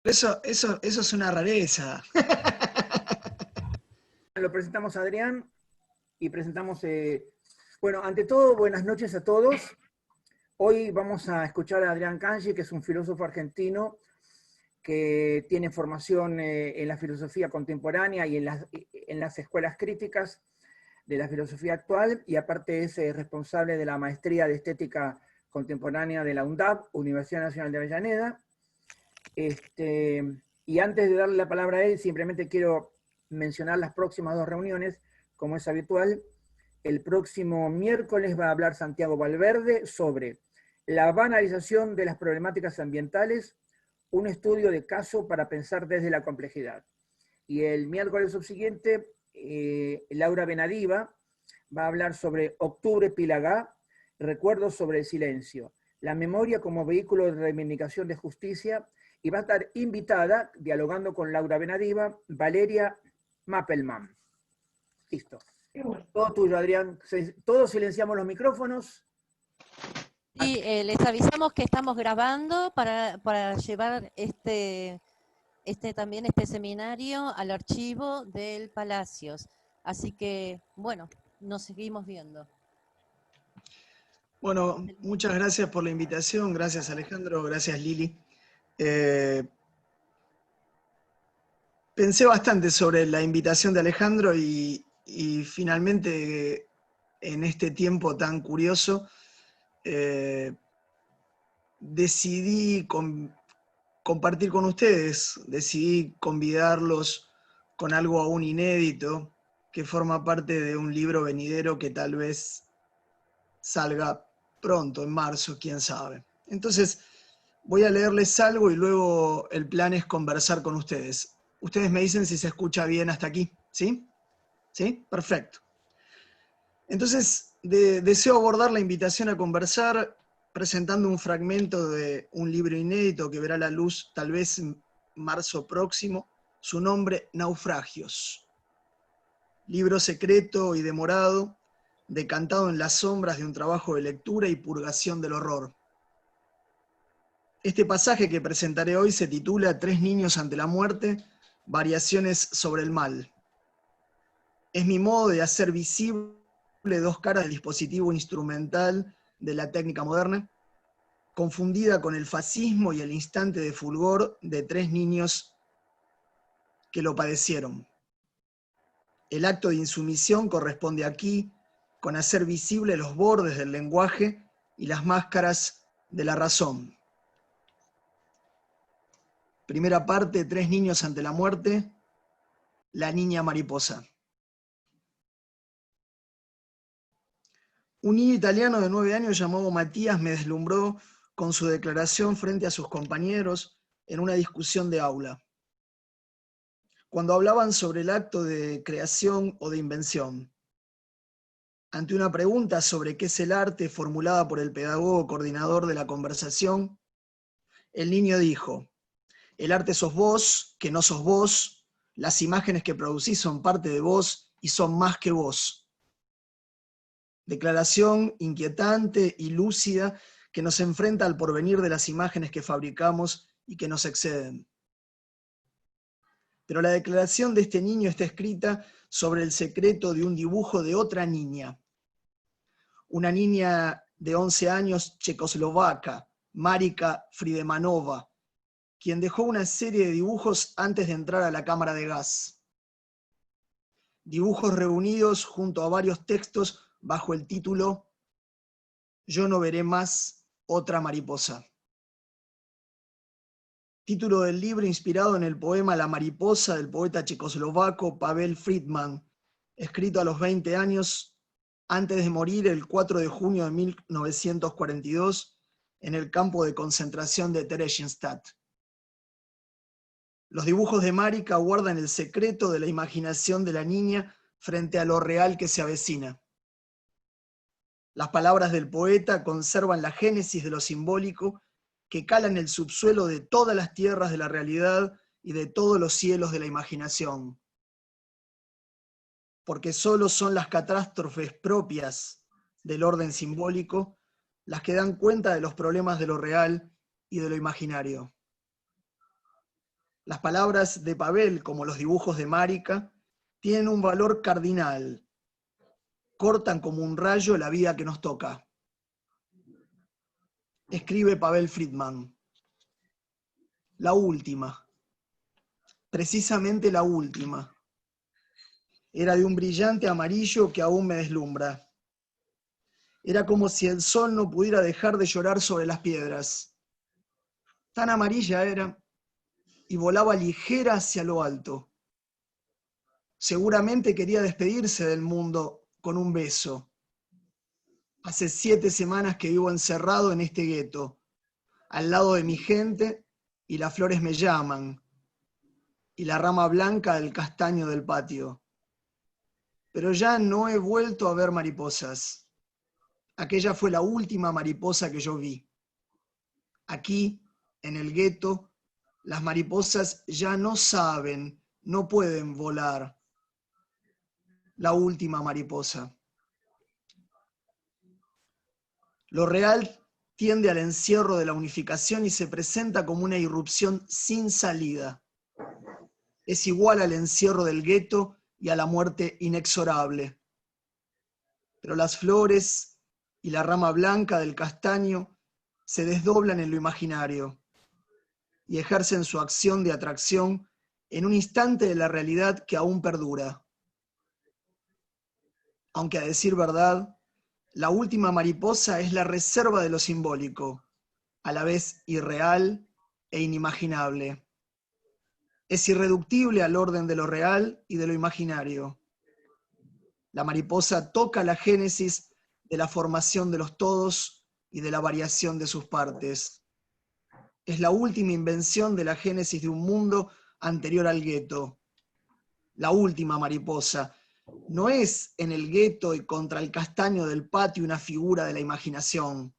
Eso es una rareza. Lo presentamos a Adrián y presentamos, bueno, ante todo, buenas noches a todos. Hoy vamos a escuchar a Adrián Kanji, que es un filósofo argentino que tiene formación en la filosofía contemporánea y en las escuelas críticas de la filosofía actual, y aparte es responsable de la maestría de estética contemporánea de la UNDAP, Universidad Nacional de Avellaneda. Y antes de darle la palabra a él, simplemente quiero mencionar las próximas dos reuniones, como es habitual. El próximo miércoles va a hablar Santiago Valverde sobre la banalización de las problemáticas ambientales, un estudio de caso para pensar desde la complejidad. Y el miércoles subsiguiente, Laura Benadiva va a hablar sobre Octubre Pilagá, recuerdos sobre el silencio, la memoria como vehículo de reivindicación de justicia, y va a estar invitada, dialogando con Laura Benadiva, Valeria Mappelman. Listo. Todo tuyo, Adrián. Todos silenciamos los micrófonos. Y les avisamos que estamos grabando para llevar también este seminario al archivo del Palacios. Así que, bueno, nos seguimos viendo. Bueno, muchas gracias por la invitación. Gracias, Alejandro. Gracias, Lili. Pensé bastante sobre la invitación de Alejandro y finalmente, en este tiempo tan curioso, decidí compartir con ustedes, decidí convidarlos con algo aún inédito, que forma parte de un libro venidero que tal vez salga pronto, en marzo, quién sabe. Entonces, voy a leerles algo y luego el plan es conversar con ustedes. Ustedes me dicen si se escucha bien hasta aquí, ¿sí? ¿Sí? Perfecto. Entonces, deseo abordar la invitación a conversar presentando un fragmento de un libro inédito que verá la luz tal vez en marzo próximo, su nombre, Naufragios. Libro secreto y demorado, decantado en las sombras de un trabajo de lectura y purgación del horror. Este pasaje que presentaré hoy se titula Tres niños ante la muerte, variaciones sobre el mal. Es mi modo de hacer visible dos caras del dispositivo instrumental de la técnica moderna, confundida con el fascismo y el instante de fulgor de tres niños que lo padecieron. El acto de insumisión corresponde aquí con hacer visible los bordes del lenguaje y las máscaras de la razón. Primera parte, tres niños ante la muerte, la niña mariposa. Un niño italiano de 9 años llamado Matías me deslumbró con su declaración frente a sus compañeros en una discusión de aula, cuando hablaban sobre el acto de creación o de invención. Ante una pregunta sobre qué es el arte formulada por el pedagogo coordinador de la conversación, el niño dijo: el arte sos vos, que no sos vos, las imágenes que producís son parte de vos y son más que vos. Declaración inquietante y lúcida que nos enfrenta al porvenir de las imágenes que fabricamos y que nos exceden. Pero la declaración de este niño está escrita sobre el secreto de un dibujo de otra niña. Una niña de 11 años checoslovaca, Marika Friedemanova, quien dejó una serie de dibujos antes de entrar a la cámara de gas. Dibujos reunidos junto a varios textos bajo el título Yo no veré más otra mariposa. Título del libro inspirado en el poema La mariposa del poeta checoslovaco Pavel Friedman, escrito a los 20 años, antes de morir el 4 de junio de 1942 en el campo de concentración de Theresienstadt. Los dibujos de Marika guardan el secreto de la imaginación de la niña frente a lo real que se avecina. Las palabras del poeta conservan la génesis de lo simbólico que cala en el subsuelo de todas las tierras de la realidad y de todos los cielos de la imaginación. Porque solo son las catástrofes propias del orden simbólico las que dan cuenta de los problemas de lo real y de lo imaginario. Las palabras de Pavel, como los dibujos de Marika, tienen un valor cardinal. Cortan como un rayo la vida que nos toca. Escribe Pavel Friedman. La última. Precisamente la última. Era de un brillante amarillo que aún me deslumbra. Era como si el sol no pudiera dejar de llorar sobre las piedras. Tan amarilla era, y volaba ligera hacia lo alto. Seguramente quería despedirse del mundo con un beso. Hace 7 semanas que vivo encerrado en este gueto, al lado de mi gente, y las flores me llaman, y la rama blanca del castaño del patio. Pero ya no he vuelto a ver mariposas. Aquella fue la última mariposa que yo vi. Aquí, en el gueto, las mariposas ya no saben, no pueden volar. La última mariposa. Lo real tiende al encierro de la unificación y se presenta como una irrupción sin salida. Es igual al encierro del gueto y a la muerte inexorable. Pero las flores y la rama blanca del castaño se desdoblan en lo imaginario y ejercen su acción de atracción en un instante de la realidad que aún perdura. Aunque a decir verdad, la última mariposa es la reserva de lo simbólico, a la vez irreal e inimaginable. Es irreductible al orden de lo real y de lo imaginario. La mariposa toca la génesis de la formación de los todos y de la variación de sus partes. Es la última invención de la génesis de un mundo anterior al gueto. La última mariposa. No es en el gueto y contra el castaño del patio una figura de la imaginación.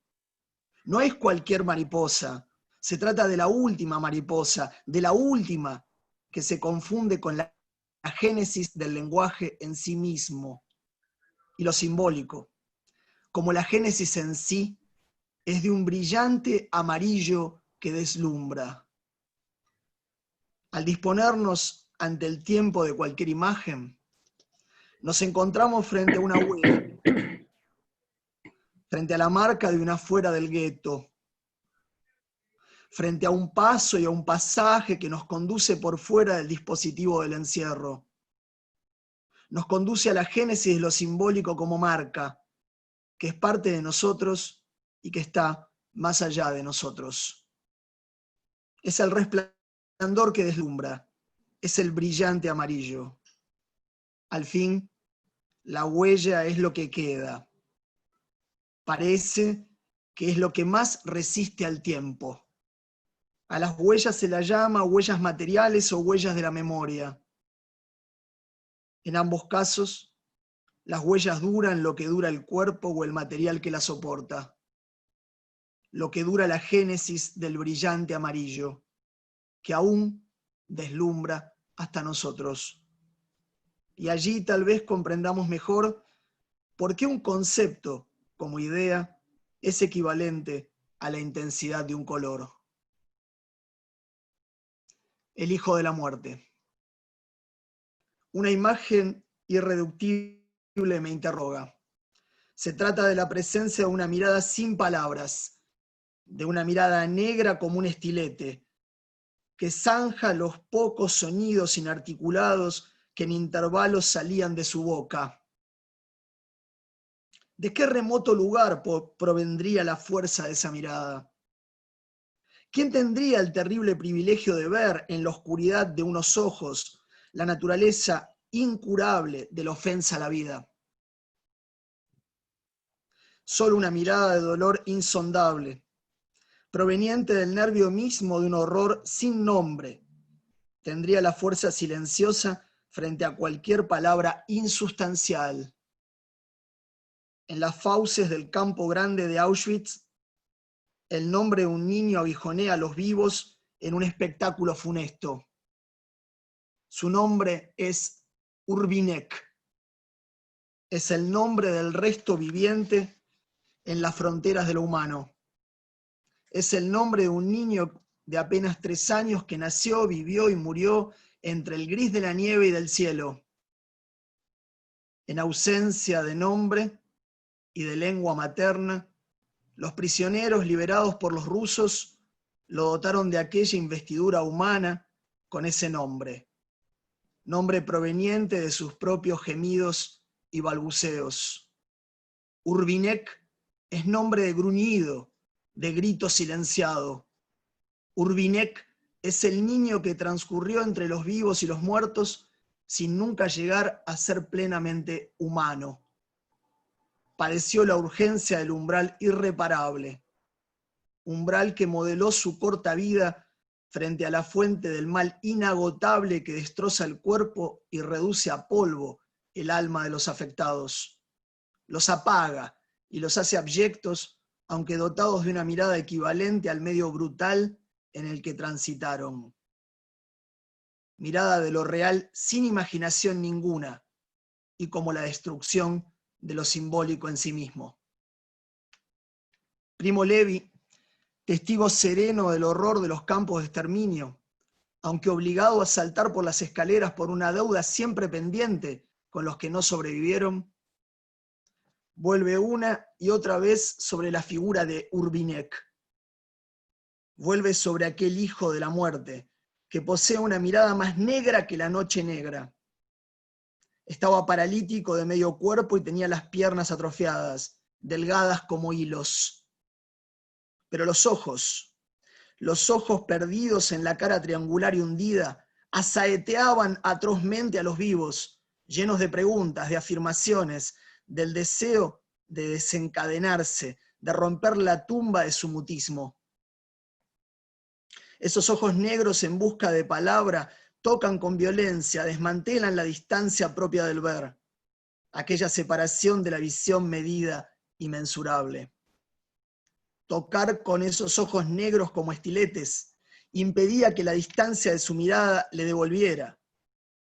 No es cualquier mariposa. Se trata de la última mariposa, de la última que se confunde con la génesis del lenguaje en sí mismo y lo simbólico, como la génesis en sí es de un brillante amarillo que deslumbra. Al disponernos ante el tiempo de cualquier imagen, nos encontramos frente a una huella, frente a la marca de una fuera del gueto, frente a un paso y a un pasaje que nos conduce por fuera del dispositivo del encierro. Nos conduce a la génesis de lo simbólico como marca, que es parte de nosotros y que está más allá de nosotros. Es el resplandor que deslumbra, es el brillante amarillo. Al fin, la huella es lo que queda. Parece que es lo que más resiste al tiempo. A las huellas se las llama huellas materiales o huellas de la memoria. En ambos casos, las huellas duran lo que dura el cuerpo o el material que las soporta, lo que dura la génesis del brillante amarillo, que aún deslumbra hasta nosotros. Y allí tal vez comprendamos mejor por qué un concepto como idea es equivalente a la intensidad de un color. El hijo de la muerte. Una imagen irreductible me interroga. Se trata de la presencia de una mirada sin palabras, de una mirada negra como un estilete, que zanja los pocos sonidos inarticulados que en intervalos salían de su boca. ¿De qué remoto lugar provendría la fuerza de esa mirada? ¿Quién tendría el terrible privilegio de ver en la oscuridad de unos ojos la naturaleza incurable de la ofensa a la vida? Solo una mirada de dolor insondable, proveniente del nervio mismo de un horror sin nombre, tendría la fuerza silenciosa frente a cualquier palabra insustancial. En las fauces del campo grande de Auschwitz, el nombre de un niño aguijonea a los vivos en un espectáculo funesto. Su nombre es Urbinek. Es el nombre del resto viviente en las fronteras de lo humano. Es el nombre de un niño de apenas 3 años que nació, vivió y murió entre el gris de la nieve y del cielo. En ausencia de nombre y de lengua materna, los prisioneros liberados por los rusos lo dotaron de aquella investidura humana con ese nombre, nombre proveniente de sus propios gemidos y balbuceos. Urbinek es nombre de gruñido, de grito silenciado. Urbinek es el niño que transcurrió entre los vivos y los muertos sin nunca llegar a ser plenamente humano. Padeció la urgencia del umbral irreparable, umbral que modeló su corta vida frente a la fuente del mal inagotable que destroza el cuerpo y reduce a polvo el alma de los afectados. Los apaga y los hace abyectos, aunque dotados de una mirada equivalente al medio brutal en el que transitaron. Mirada de lo real sin imaginación ninguna, y como la destrucción de lo simbólico en sí mismo. Primo Levi, testigo sereno del horror de los campos de exterminio, aunque obligado a saltar por las escaleras por una deuda siempre pendiente con los que no sobrevivieron, vuelve una y otra vez sobre la figura de Urbinek. Vuelve sobre aquel hijo de la muerte, que posee una mirada más negra que la noche negra. Estaba paralítico de medio cuerpo y tenía las piernas atrofiadas, delgadas como hilos. Pero los ojos perdidos en la cara triangular y hundida, asaeteaban atrozmente a los vivos, llenos de preguntas, de afirmaciones, del deseo de desencadenarse, de romper la tumba de su mutismo. Esos ojos negros en busca de palabra tocan con violencia, desmantelan la distancia propia del ver, aquella separación de la visión medida y mensurable. Tocar con esos ojos negros como estiletes impedía que la distancia de su mirada le devolviera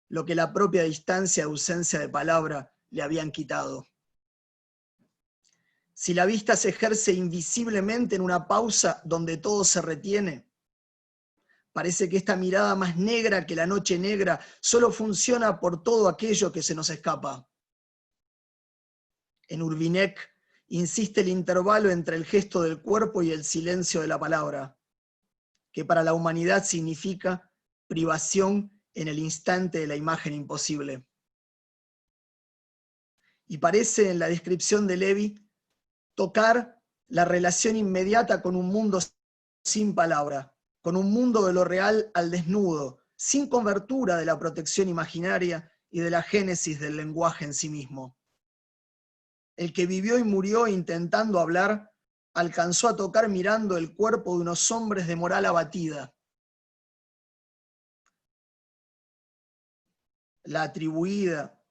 lo que la propia distancia y ausencia de palabra le habían quitado. Si la vista se ejerce invisiblemente en una pausa donde todo se retiene, parece que esta mirada más negra que la noche negra solo funciona por todo aquello que se nos escapa. En Urbinek insiste el intervalo entre el gesto del cuerpo y el silencio de la palabra, que para la humanidad significa privación en el instante de la imagen imposible. Y parece en la descripción de Levi tocar la relación inmediata con un mundo sin palabra, con un mundo de lo real al desnudo, sin cobertura de la protección imaginaria y de la génesis del lenguaje en sí mismo. El que vivió y murió intentando hablar, alcanzó a tocar mirando el cuerpo de unos hombres de moral abatida. La atribuida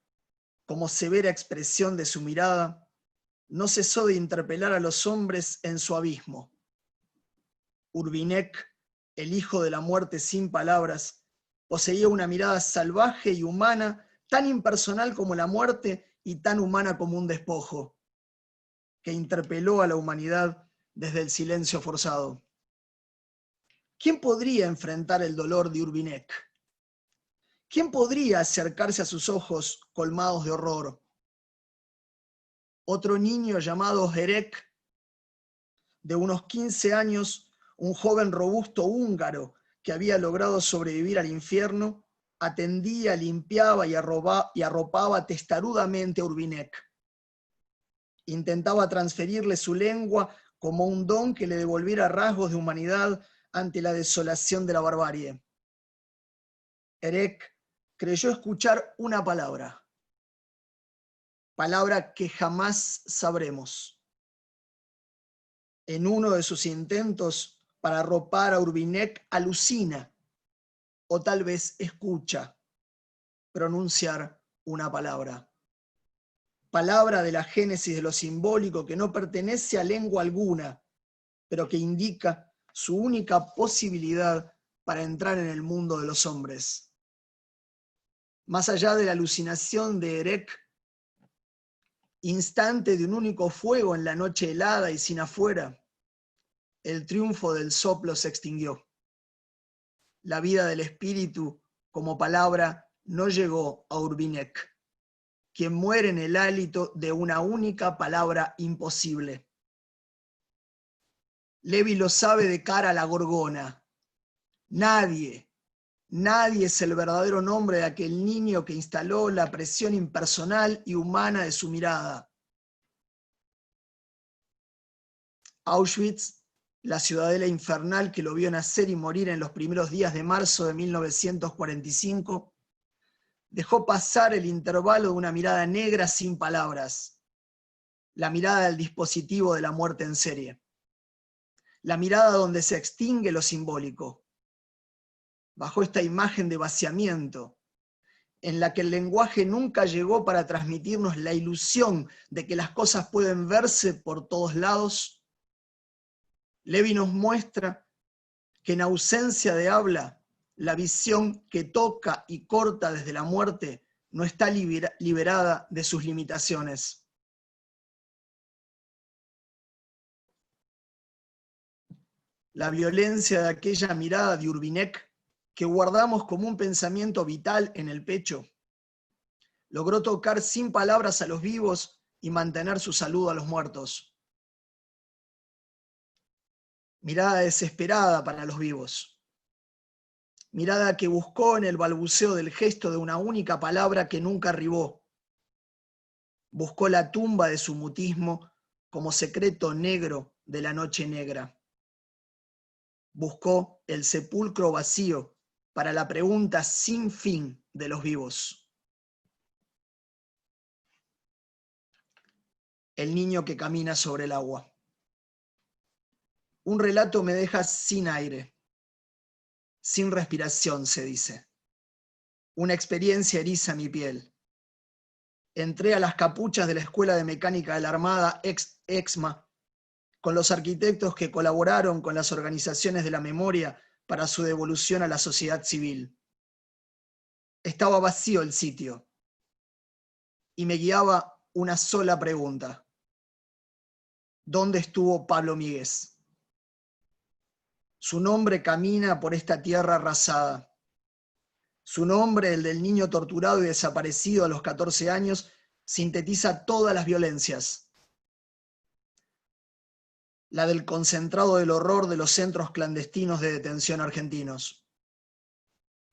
como severa expresión de su mirada no cesó de interpelar a los hombres en su abismo. Urbinek, el hijo de la muerte sin palabras, poseía una mirada salvaje y humana, tan impersonal como la muerte y tan humana como un despojo, que interpeló a la humanidad desde el silencio forzado. ¿Quién podría enfrentar el dolor de Urbinek? ¿Quién podría acercarse a sus ojos colmados de horror? Otro niño llamado Herek, de unos 15 años, un joven robusto húngaro que había logrado sobrevivir al infierno, atendía, limpiaba y arropaba testarudamente a Urbinek. Intentaba transferirle su lengua como un don que le devolviera rasgos de humanidad ante la desolación de la barbarie. Herek creyó escuchar una palabra que jamás sabremos. En uno de sus intentos para arropar a Urbinek, alucina, o tal vez escucha, pronunciar una palabra. Palabra de la génesis de lo simbólico que no pertenece a lengua alguna, pero que indica su única posibilidad para entrar en el mundo de los hombres. Más allá de la alucinación de Herek, instante de un único fuego en la noche helada y sin afuera, el triunfo del soplo se extinguió. la vida del espíritu como palabra no llegó a Urbinek, quien muere en el hálito de una única palabra imposible. Levi lo sabe de cara a la Gorgona. Nadie es el verdadero nombre de aquel niño que instaló la presión impersonal y humana de su mirada. Auschwitz, la ciudadela infernal que lo vio nacer y morir en los primeros días de marzo de 1945, dejó pasar el intervalo de una mirada negra sin palabras, la mirada del dispositivo de la muerte en serie, la mirada donde se extingue lo simbólico. Bajo esta imagen de vaciamiento, en la que el lenguaje nunca llegó para transmitirnos la ilusión de que las cosas pueden verse por todos lados, Levi nos muestra que en ausencia de habla, la visión que toca y corta desde la muerte no está liberada de sus limitaciones. La violencia de aquella mirada de Urbinek, que guardamos como un pensamiento vital en el pecho, logró tocar sin palabras a los vivos y mantener su saludo a los muertos. Mirada desesperada para los vivos. Mirada que buscó en el balbuceo del gesto de una única palabra que nunca arribó. Buscó la tumba de su mutismo como secreto negro de la noche negra. Buscó el sepulcro vacío para la pregunta sin fin de los vivos. El niño que camina sobre el agua. Un relato me deja sin aire, sin respiración, se dice. Una experiencia eriza mi piel. Entré a las capuchas de la Escuela de Mecánica de la Armada, EXMA, con los arquitectos que colaboraron con las organizaciones de la memoria para su devolución a la sociedad civil. Estaba vacío el sitio y me guiaba una sola pregunta. ¿Dónde estuvo Pablo Míguez? Su nombre camina por esta tierra arrasada. Su nombre, el del niño torturado y desaparecido a los 14 años, sintetiza todas las violencias. La del concentrado del horror de los centros clandestinos de detención argentinos.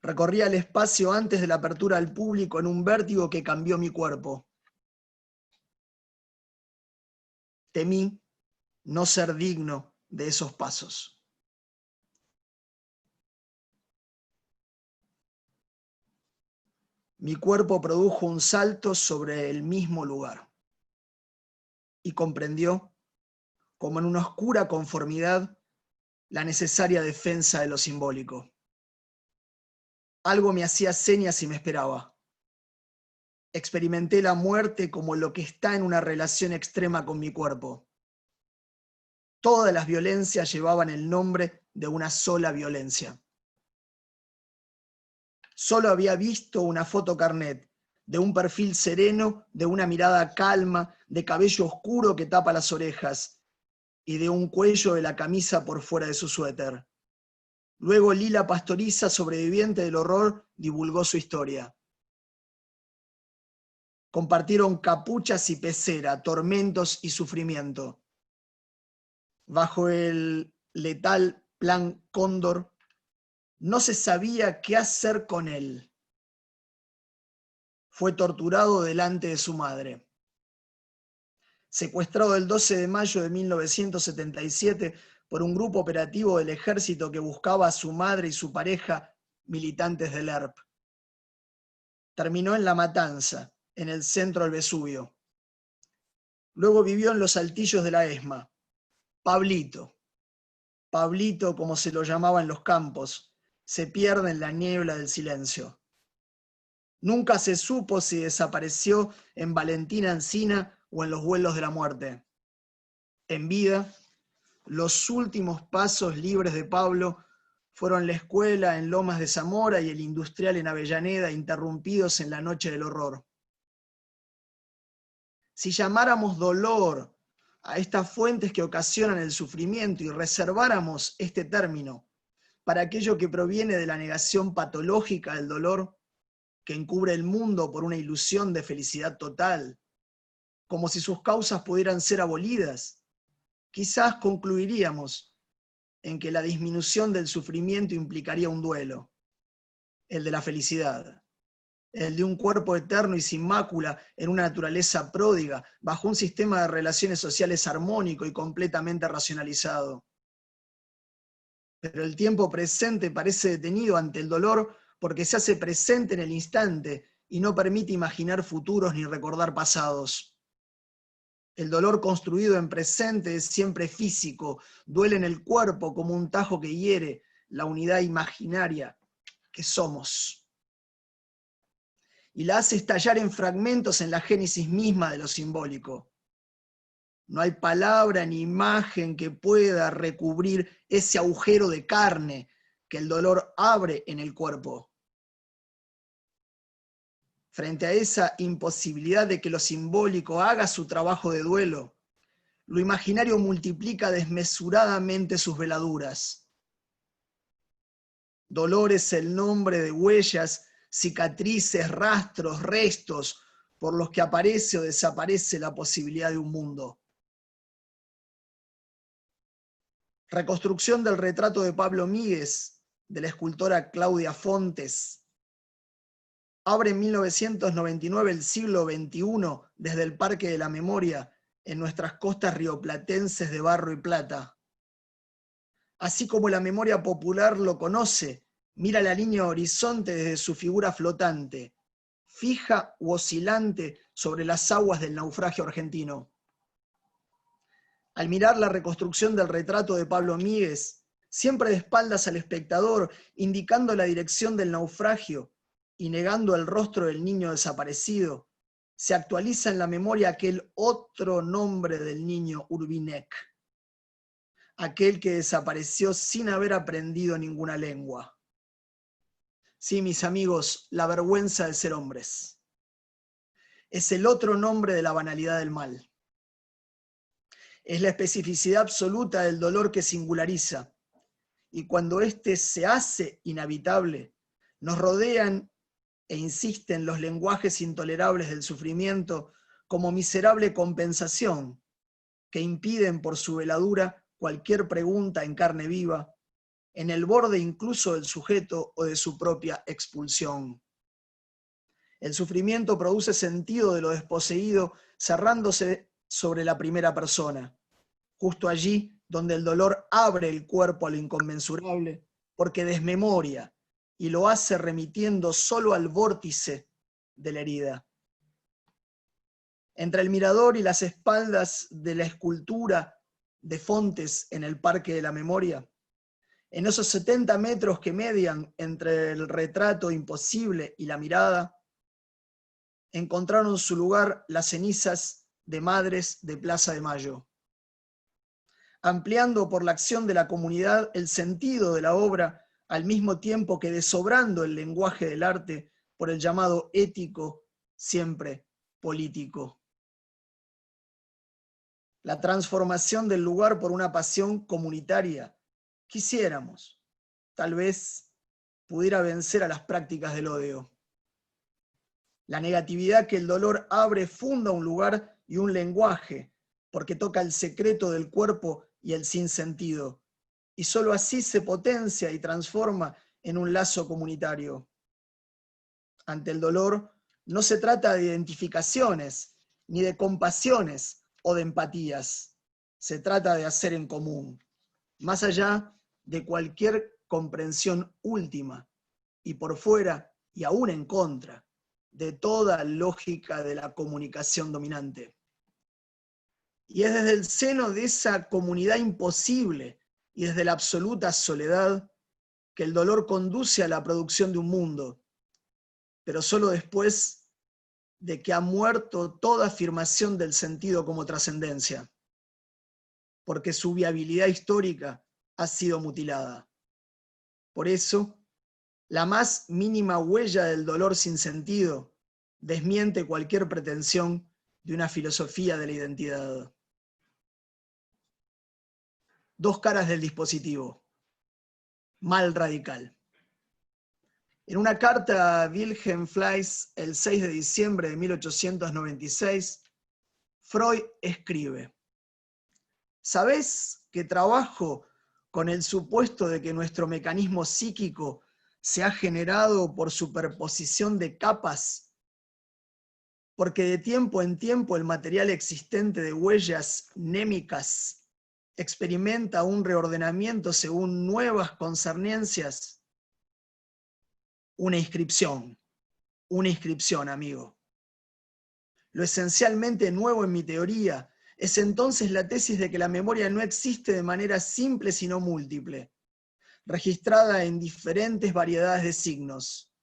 Recorría el espacio antes de la apertura al público en un vértigo que cambió mi cuerpo. Temí no ser digno de esos pasos. Mi cuerpo produjo un salto sobre el mismo lugar y comprendió, como en una oscura conformidad, la necesaria defensa de lo simbólico. Algo me hacía señas y me esperaba. Experimenté la muerte como lo que está en una relación extrema con mi cuerpo. Todas las violencias llevaban el nombre de una sola violencia. Solo había visto una foto carnet, de un perfil sereno, de una mirada calma, de cabello oscuro que tapa las orejas y de un cuello de la camisa por fuera de su suéter. Luego Lila Pastoriza, sobreviviente del horror, divulgó su historia. Compartieron capuchas y pecera, tormentos y sufrimiento. Bajo el letal Plan Cóndor, no se sabía qué hacer con él. Fue torturado delante de su madre. Secuestrado el 12 de mayo de 1977 por un grupo operativo del ejército que buscaba a su madre y su pareja, militantes del ERP. Terminó en La Matanza, en el centro del Vesubio. Luego vivió en los altillos de la ESMA. Pablito, como se lo llamaba en los campos, se pierde en la niebla del silencio. Nunca se supo si desapareció en Valentina Encina o en los vuelos de la muerte. En vida, los últimos pasos libres de Pablo fueron la escuela en Lomas de Zamora y el industrial en Avellaneda, interrumpidos en la noche del horror. Si llamáramos dolor a estas fuentes que ocasionan el sufrimiento y reserváramos este término para aquello que proviene de la negación patológica del dolor, que encubre el mundo por una ilusión de felicidad total, como si sus causas pudieran ser abolidas, quizás concluiríamos en que la disminución del sufrimiento implicaría un duelo, el de la felicidad, el de un cuerpo eterno y sin mácula en una naturaleza pródiga, bajo un sistema de relaciones sociales armónico y completamente racionalizado. Pero el tiempo presente parece detenido ante el dolor porque se hace presente en el instante y no permite imaginar futuros ni recordar pasados. El dolor construido en presente es siempre físico, duele en el cuerpo como un tajo que hiere la unidad imaginaria que somos, y la hace estallar en fragmentos en la génesis misma de lo simbólico. No hay palabra ni imagen que pueda recubrir ese agujero de carne que el dolor abre en el cuerpo. Frente a esa imposibilidad de que lo simbólico haga su trabajo de duelo, lo imaginario multiplica desmesuradamente sus veladuras. Dolor es el nombre de huellas, cicatrices, rastros, restos, por los que aparece o desaparece la posibilidad de un mundo. Reconstrucción del retrato de Pablo Míguez, de la escultora Claudia Fontes. Abre en 1999 el siglo XXI desde el Parque de la Memoria en nuestras costas rioplatenses de barro y plata. Así como la memoria popular lo conoce, mira la línea horizonte desde su figura flotante, fija u oscilante sobre las aguas del naufragio argentino. Al mirar la reconstrucción del retrato de Pablo Míguez, siempre de espaldas al espectador, indicando la dirección del naufragio y negando el rostro del niño desaparecido, se actualiza en la memoria aquel otro nombre del niño Urbinek, aquel que desapareció sin haber aprendido ninguna lengua. Sí, mis amigos, la vergüenza de ser hombres. Es el otro nombre de la banalidad del mal. Es la especificidad absoluta del dolor que singulariza. Y cuando éste se hace inhabitable, nos rodean e insisten los lenguajes intolerables del sufrimiento como miserable compensación que impiden por su veladura cualquier pregunta en carne viva, en el borde incluso del sujeto o de su propia expulsión. El sufrimiento produce sentido de lo desposeído cerrándose sobre la primera persona, justo allí donde el dolor abre el cuerpo a lo inconmensurable, porque desmemoria y lo hace remitiendo solo al vórtice de la herida. Entre el mirador y las espaldas de la escultura de Fontes en el Parque de la Memoria, en esos 70 metros que median entre el retrato imposible y la mirada, encontraron su lugar las cenizas de madres de Plaza de Mayo. Ampliando por la acción de la comunidad el sentido de la obra, al mismo tiempo que desobrando el lenguaje del arte por el llamado ético, siempre político. La transformación del lugar por una pasión comunitaria, quisiéramos, tal vez, pudiera vencer a las prácticas del odio. La negatividad que el dolor abre funda un lugar y un lenguaje, porque toca el secreto del cuerpo y el sinsentido, y sólo así se potencia y transforma en un lazo comunitario. Ante el dolor no se trata de identificaciones, ni de compasiones o de empatías. Se trata de hacer en común, más allá de cualquier comprensión última, y por fuera y aún en contra de toda lógica de la comunicación dominante. Y es desde el seno de esa comunidad imposible y desde la absoluta soledad que el dolor conduce a la producción de un mundo, pero solo después de que ha muerto toda afirmación del sentido como trascendencia, porque su viabilidad histórica ha sido mutilada. Por eso, la más mínima huella del dolor sin sentido desmiente cualquier pretensión de una filosofía de la identidad. Dos caras del dispositivo. mal radical. En una carta a Wilhelm Fleiss el 6 de diciembre de 1896, Freud escribe: ¿sabés que trabajo con el supuesto de que nuestro mecanismo psíquico se ha generado por superposición de capas? Porque de tiempo en tiempo el material existente de huellas némicas experimenta un reordenamiento según nuevas concernencias. Una inscripción, amigo. Lo esencialmente nuevo en mi teoría es entonces la tesis de que la memoria no existe de manera simple sino múltiple, registrada en diferentes variedades de signos.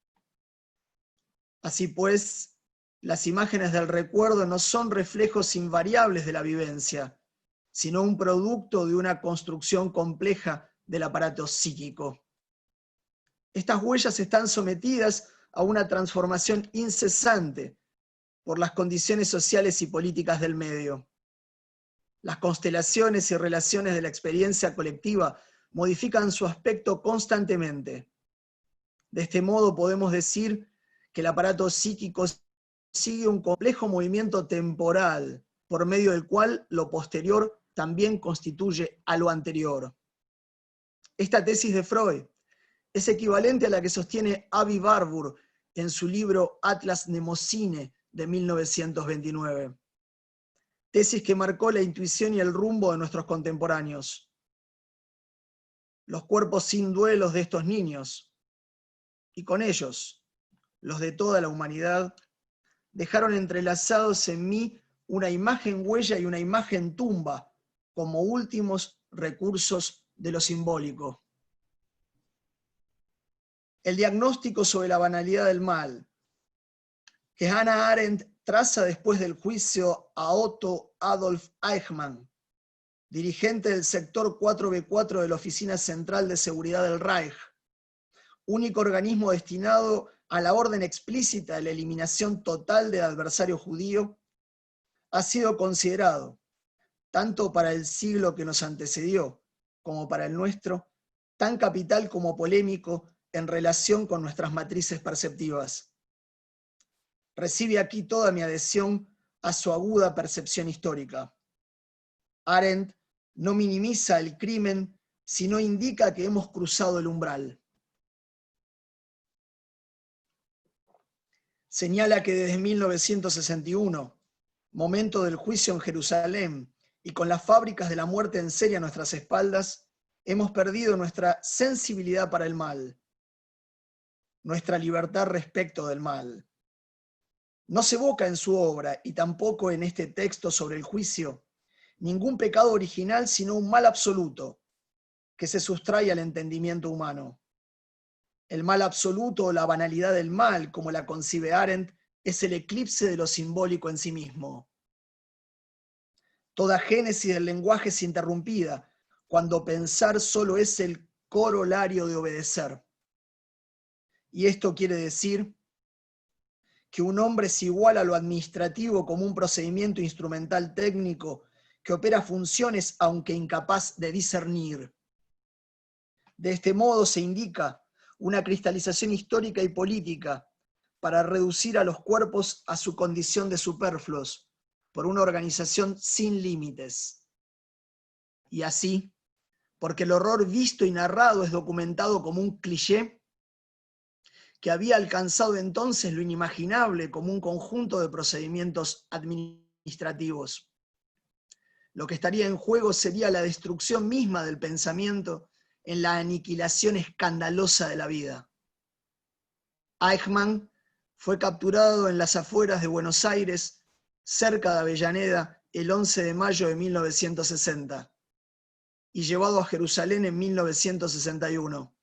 Así pues, las imágenes del recuerdo no son reflejos invariables de la vivencia, sino un producto de una construcción compleja del aparato psíquico. Estas huellas están sometidas a una transformación incesante por las condiciones sociales y políticas del medio. Las constelaciones y relaciones de la experiencia colectiva modifican su aspecto constantemente. De este modo podemos decir que el aparato psíquico sigue un complejo movimiento temporal, por medio del cual lo posterior también constituye a lo anterior. Esta tesis de Freud es equivalente a la que sostiene Avi Warburg en su libro Atlas Mnemosyne de 1929. Tesis que marcó la intuición y el rumbo de nuestros contemporáneos. Los cuerpos sin duelos de estos niños, y con ellos, los de toda la humanidad, dejaron entrelazados en mí una imagen huella y una imagen tumba, como últimos recursos de lo simbólico. El diagnóstico sobre la banalidad del mal, que Hannah Arendt traza después del juicio a Otto Adolf Eichmann, dirigente del sector 4B4 de la Oficina Central de Seguridad del Reich, único organismo destinado a la orden explícita de la eliminación total del adversario judío, ha sido considerado, tanto para el siglo que nos antecedió como para el nuestro, tan capital como polémico en relación con nuestras matrices perceptivas. Recibe aquí toda mi adhesión a su aguda percepción histórica. Arendt no minimiza el crimen, sino indica que hemos cruzado el umbral. Señala que desde 1961, momento del juicio en Jerusalén, y con las fábricas de la muerte en serie a nuestras espaldas, hemos perdido nuestra sensibilidad para el mal, nuestra libertad respecto del mal. No se evoca en su obra, y tampoco en este texto sobre el juicio, ningún pecado original sino un mal absoluto, que se sustrae al entendimiento humano. El mal absoluto o la banalidad del mal, como la concibe Arendt, es el eclipse de lo simbólico en sí mismo. Toda génesis del lenguaje es interrumpida cuando pensar solo es el corolario de obedecer. Y esto quiere decir que un hombre es igual a lo administrativo como un procedimiento instrumental técnico que opera funciones aunque incapaz de discernir. De este modo se indica una cristalización histórica y política para reducir a los cuerpos a su condición de superfluos por una organización sin límites. Y así, porque el horror visto y narrado es documentado como un cliché, que había alcanzado entonces lo inimaginable como un conjunto de procedimientos administrativos. Lo que estaría en juego sería la destrucción misma del pensamiento en la aniquilación escandalosa de la vida. Eichmann fue capturado en las afueras de Buenos Aires, cerca de Avellaneda, el 11 de mayo de 1960, y llevado a Jerusalén en 1961.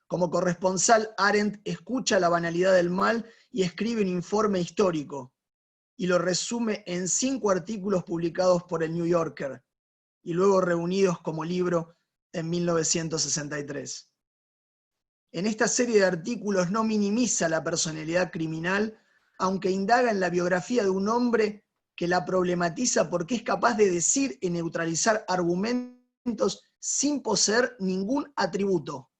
Como corresponsal, Arendt escucha la banalidad del mal y escribe un informe histórico, y lo resume en 5 artículos publicados por el New Yorker, y luego reunidos como libro en 1963. En esta serie de artículos no minimiza la personalidad criminal, aunque indaga en la biografía de un hombre que la problematiza porque es capaz de decir y neutralizar argumentos sin poseer ningún atributo.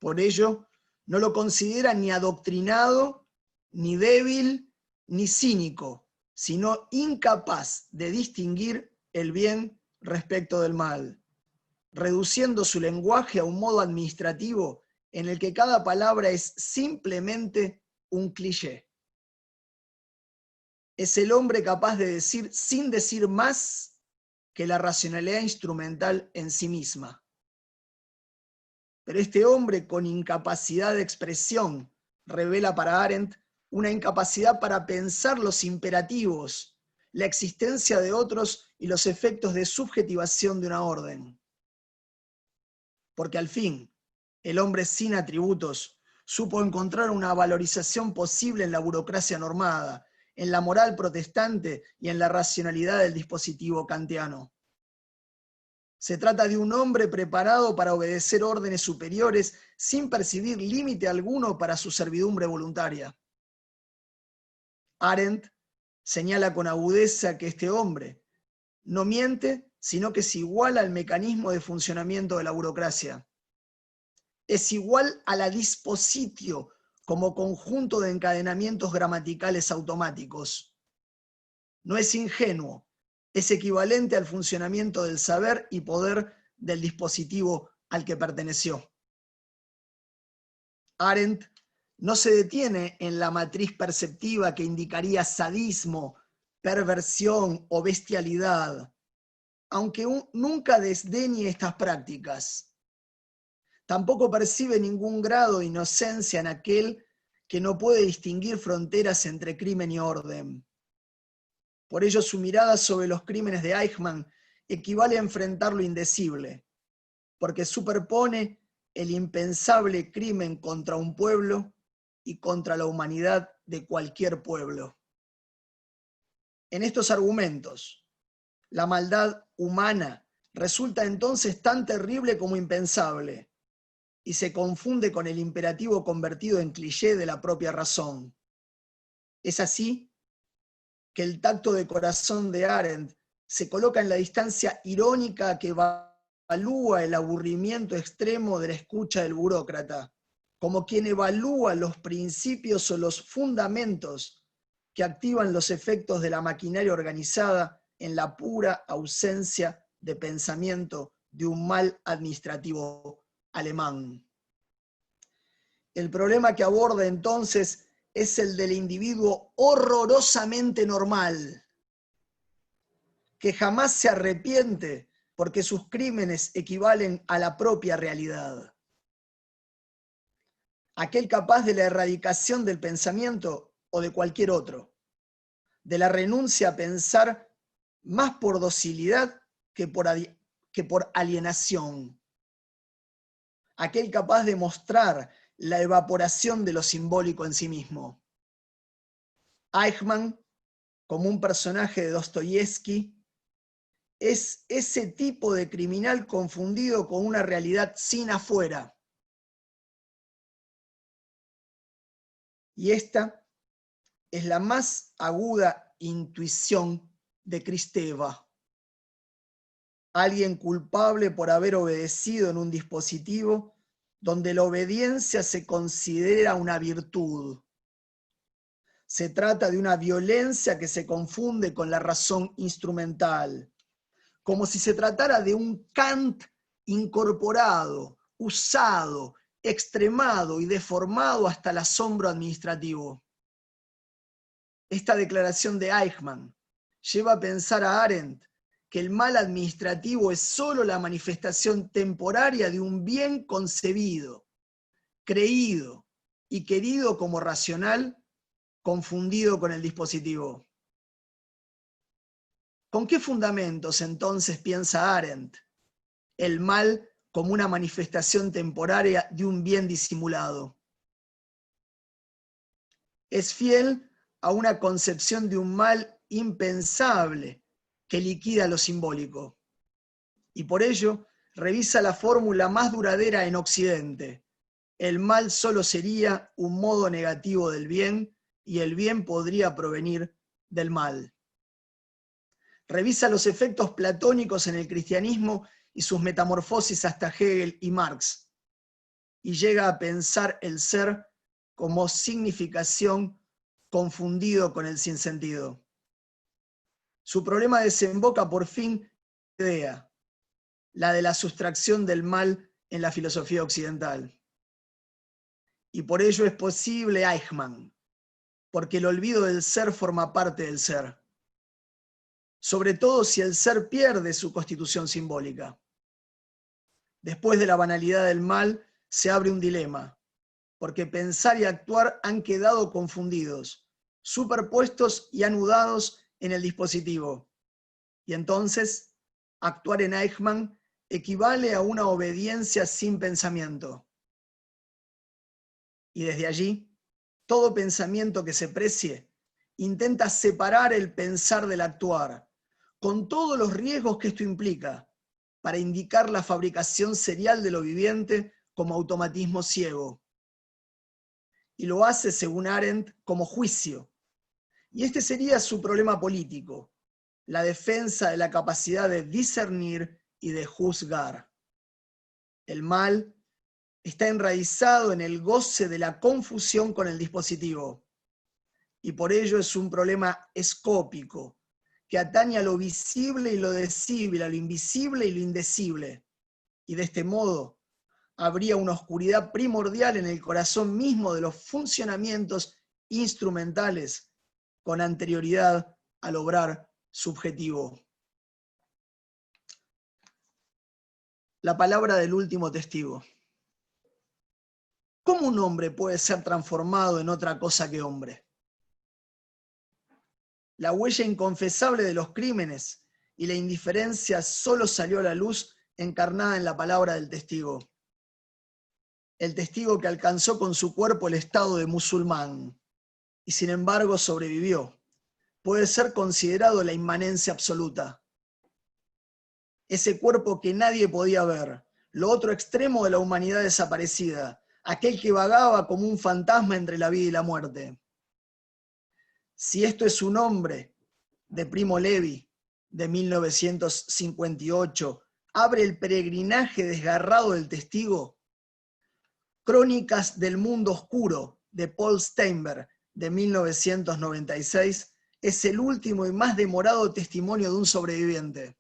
Por ello, no lo considera ni adoctrinado, ni débil, ni cínico, sino incapaz de distinguir el bien respecto del mal, reduciendo su lenguaje a un modo administrativo en el que cada palabra es simplemente un cliché. Es el hombre capaz de decir sin decir más que la racionalidad instrumental en sí misma. Pero este hombre con incapacidad de expresión revela para Arendt una incapacidad para pensar los imperativos, la existencia de otros y los efectos de subjetivación de una orden. Porque al fin, el hombre sin atributos supo encontrar una valorización posible en la burocracia normada, en la moral protestante y en la racionalidad del dispositivo kantiano. Se trata de un hombre preparado para obedecer órdenes superiores sin percibir límite alguno para su servidumbre voluntaria. Arendt señala con agudeza que este hombre no miente, sino que es igual al mecanismo de funcionamiento de la burocracia. Es igual a la dispositio como conjunto de encadenamientos gramaticales automáticos. No es ingenuo, es equivalente al funcionamiento del saber y poder del dispositivo al que perteneció. Arendt no se detiene en la matriz perceptiva que indicaría sadismo, perversión o bestialidad, aunque nunca desdeñe estas prácticas. Tampoco percibe ningún grado de inocencia en aquel que no puede distinguir fronteras entre crimen y orden. Por ello, su mirada sobre los crímenes de Eichmann equivale a enfrentar lo indecible, porque superpone el impensable crimen contra un pueblo y contra la humanidad de cualquier pueblo. En estos argumentos, la maldad humana resulta entonces tan terrible como impensable y se confunde con el imperativo convertido en cliché de la propia razón. Es así que el tacto de corazón de Arendt se coloca en la distancia irónica que evalúa el aburrimiento extremo de la escucha del burócrata, como quien evalúa los principios o los fundamentos que activan los efectos de la maquinaria organizada en la pura ausencia de pensamiento de un mal administrativo alemán. El problema que aborda entonces es el del individuo horrorosamente normal, que jamás se arrepiente porque sus crímenes equivalen a la propia realidad. Aquel capaz de la erradicación del pensamiento o de cualquier otro, de la renuncia a pensar más por docilidad que por alienación. Aquel capaz de mostrar la evaporación de lo simbólico en sí mismo. Eichmann, como un personaje de Dostoyevsky, es ese tipo de criminal confundido con una realidad sin afuera. Y esta es la más aguda intuición de Kristeva. Alguien culpable por haber obedecido en un dispositivo donde la obediencia se considera una virtud. Se trata de una violencia que se confunde con la razón instrumental, como si se tratara de un Kant incorporado, usado, extremado y deformado hasta el asombro administrativo. Esta declaración de Eichmann lleva a pensar a Arendt que el mal administrativo es solo la manifestación temporaria de un bien concebido, creído y querido como racional, confundido con el dispositivo. ¿Con qué fundamentos entonces piensa Arendt el mal como una manifestación temporaria de un bien disimulado? Es fiel a una concepción de un mal impensable que liquida lo simbólico. Y por ello revisa la fórmula más duradera en Occidente. El mal solo sería un modo negativo del bien y el bien podría provenir del mal. Revisa los efectos platónicos en el cristianismo y sus metamorfosis hasta Hegel y Marx. y llega a pensar el ser como significación confundido con el sinsentido. Su problema desemboca por fin en la idea, la de la sustracción del mal en la filosofía occidental. Y por ello es posible Eichmann, porque el olvido del ser forma parte del ser, sobre todo si el ser pierde su constitución simbólica. Después de la banalidad del mal se abre un dilema, porque pensar y actuar han quedado confundidos, superpuestos y anudados en el dispositivo. Y entonces, actuar en Eichmann equivale a una obediencia sin pensamiento. Y desde allí, todo pensamiento que se precie intenta separar el pensar del actuar, con todos los riesgos que esto implica, para indicar la fabricación serial de lo viviente como automatismo ciego. Y lo hace, según Arendt, como juicio. Y este sería su problema político, la defensa de la capacidad de discernir y de juzgar. El mal está enraizado en el goce de la confusión con el dispositivo, y por ello es un problema escópico, que atañe a lo visible y lo decible, a lo invisible y lo indecible. Y de este modo habría una oscuridad primordial en el corazón mismo de los funcionamientos instrumentales con anterioridad al obrar subjetivo. La palabra del último testigo. ¿Cómo un hombre puede ser transformado en otra cosa que hombre? La huella inconfesable de los crímenes y la indiferencia solo salió a la luz encarnada en la palabra del testigo. El testigo que alcanzó con su cuerpo el estado de musulmán y sin embargo sobrevivió, puede ser considerado la inmanencia absoluta. Ese cuerpo que nadie podía ver, lo otro extremo de la humanidad desaparecida, aquel que vagaba como un fantasma entre la vida y la muerte. Si esto es un hombre, de Primo Levi, de 1958, abre el peregrinaje desgarrado del testigo. Crónicas del mundo oscuro, de Paul Steinberg, de 1996, es el último y más demorado testimonio de un sobreviviente.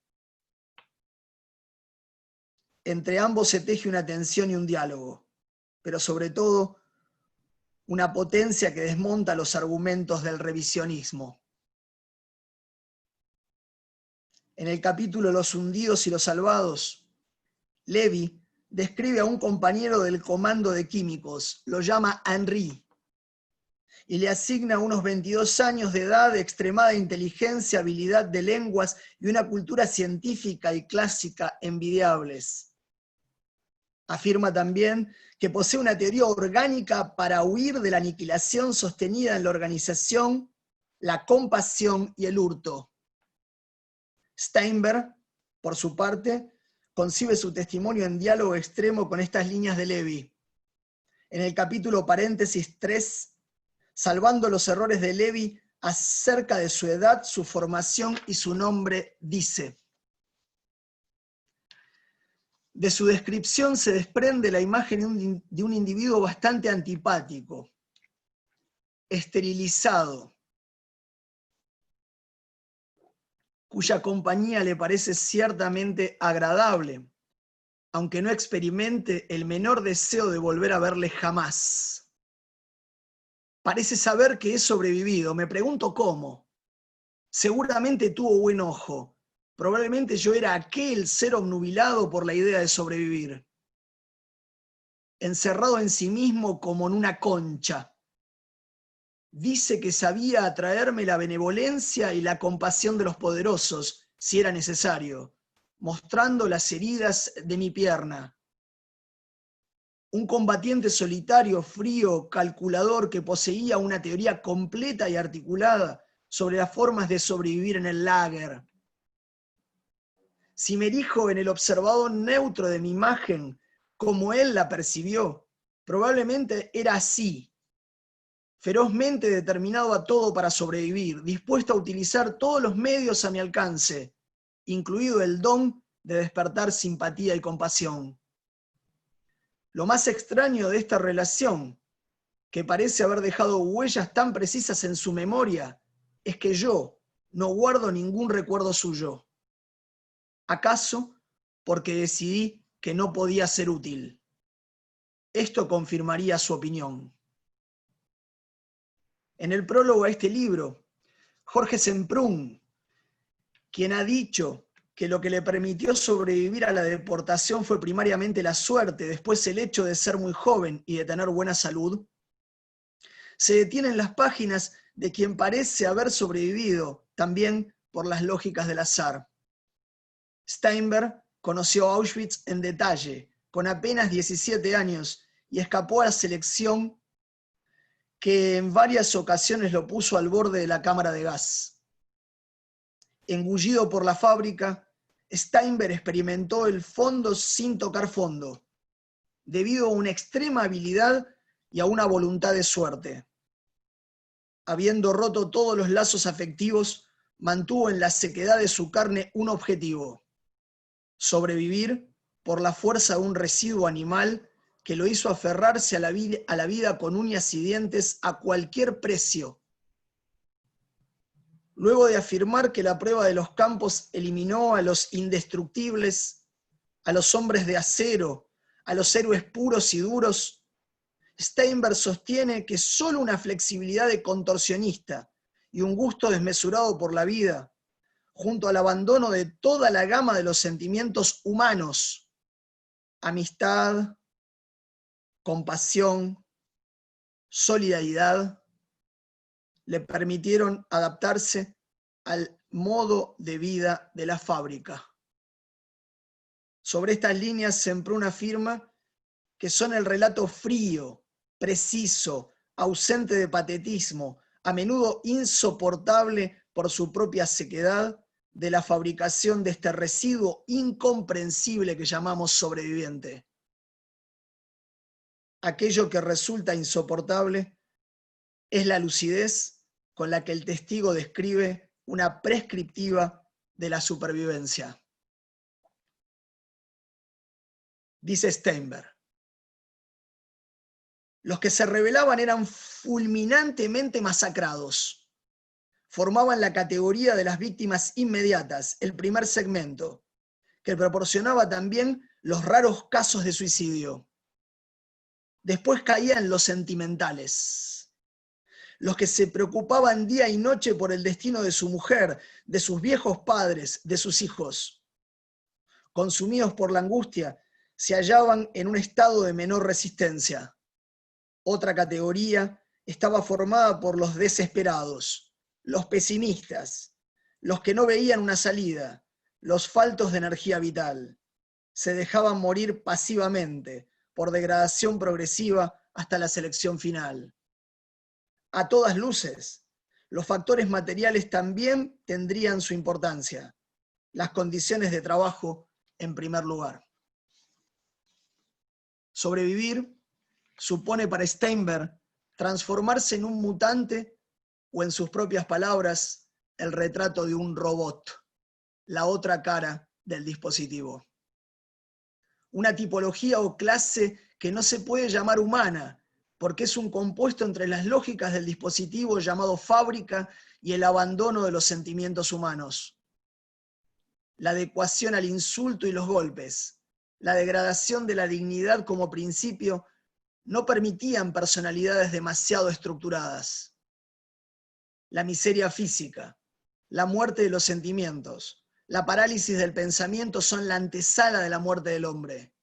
Entre ambos se teje una tensión y un diálogo, pero sobre todo una potencia que desmonta los argumentos del revisionismo. En el capítulo Los hundidos y los salvados, Levi describe a un compañero del comando de químicos, lo llama Henri, y le asigna unos 22 años de edad, de extremada inteligencia, habilidad de lenguas y una cultura científica y clásica envidiables. Afirma también que posee una teoría orgánica para huir de la aniquilación sostenida en la organización, la compasión y el hurto. Steinberg, por su parte, concibe su testimonio en diálogo extremo con estas líneas de Levi. En el capítulo paréntesis 3, salvando los errores de Levi acerca de su edad, su formación y su nombre, dice: de su descripción se desprende la imagen de un individuo bastante antipático, esterilizado, cuya compañía le parece ciertamente agradable, aunque no experimente el menor deseo de volver a verle jamás. Parece saber que he sobrevivido, me pregunto cómo. Seguramente tuvo buen ojo. Probablemente yo era aquel ser obnubilado por la idea de sobrevivir. Encerrado en sí mismo como en una concha. Dice que sabía atraerme la benevolencia y la compasión de los poderosos, si era necesario, mostrando las heridas de mi pierna. Un combatiente solitario, frío, calculador, que poseía una teoría completa y articulada sobre las formas de sobrevivir en el lager. Si me erijo en el observador neutro de mi imagen, como él la percibió, probablemente era así, ferozmente determinado a todo para sobrevivir, dispuesto a utilizar todos los medios a mi alcance, incluido el don de despertar simpatía y compasión. Lo más extraño de esta relación, que parece haber dejado huellas tan precisas en su memoria, es que yo no guardo ningún recuerdo suyo. ¿Acaso porque decidí que no podía ser útil? Esto confirmaría su opinión. En el prólogo a este libro, Jorge Semprún, quien ha dicho que lo que le permitió sobrevivir a la deportación fue primariamente la suerte, después el hecho de ser muy joven y de tener buena salud, se detiene en las páginas de quien parece haber sobrevivido también por las lógicas del azar. Steinberg conoció Auschwitz en detalle, con apenas 17 años, y escapó a la selección que en varias ocasiones lo puso al borde de la cámara de gas. Engullido por la fábrica, Steinberg experimentó el fondo sin tocar fondo, debido a una extrema habilidad y a una voluntad de suerte. Habiendo roto todos los lazos afectivos, mantuvo en la sequedad de su carne un objetivo: sobrevivir por la fuerza de un residuo animal que lo hizo aferrarse a la vida con uñas y dientes a cualquier precio. Luego de afirmar que la prueba de los campos eliminó a los indestructibles, a los hombres de acero, a los héroes puros y duros, Steinberg sostiene que solo una flexibilidad de contorsionista y un gusto desmesurado por la vida, junto al abandono de toda la gama de los sentimientos humanos, amistad, compasión, solidaridad, le permitieron adaptarse al modo de vida de la fábrica. Sobre estas líneas Semprún afirma que son el relato frío, preciso, ausente de patetismo, a menudo insoportable por su propia sequedad, de la fabricación de este residuo incomprensible que llamamos sobreviviente. Aquello que resulta insoportable es la lucidez con la que el testigo describe una prescriptiva de la supervivencia. Dice Steinberg: los que se rebelaban eran fulminantemente masacrados. Formaban la categoría de las víctimas inmediatas, el primer segmento, que proporcionaba también los raros casos de suicidio. Después caían los sentimentales, los que se preocupaban día y noche por el destino de su mujer, de sus viejos padres, de sus hijos. Consumidos por la angustia, se hallaban en un estado de menor resistencia. Otra categoría estaba formada por los desesperados, los pesimistas, los que no veían una salida, los faltos de energía vital. Se dejaban morir pasivamente, por degradación progresiva hasta la selección final. A todas luces, los factores materiales también tendrían su importancia. Las condiciones de trabajo en primer lugar. Sobrevivir supone para Steinberg transformarse en un mutante o, en sus propias palabras, el retrato de un robot, la otra cara del dispositivo. Una tipología o clase que no se puede llamar humana, porque es un compuesto entre las lógicas del dispositivo llamado fábrica y el abandono de los sentimientos humanos. La adecuación al insulto y los golpes, la degradación de la dignidad como principio, no permitían personalidades demasiado estructuradas. La miseria física, la muerte de los sentimientos, la parálisis del pensamiento son la antesala de la muerte del hombre.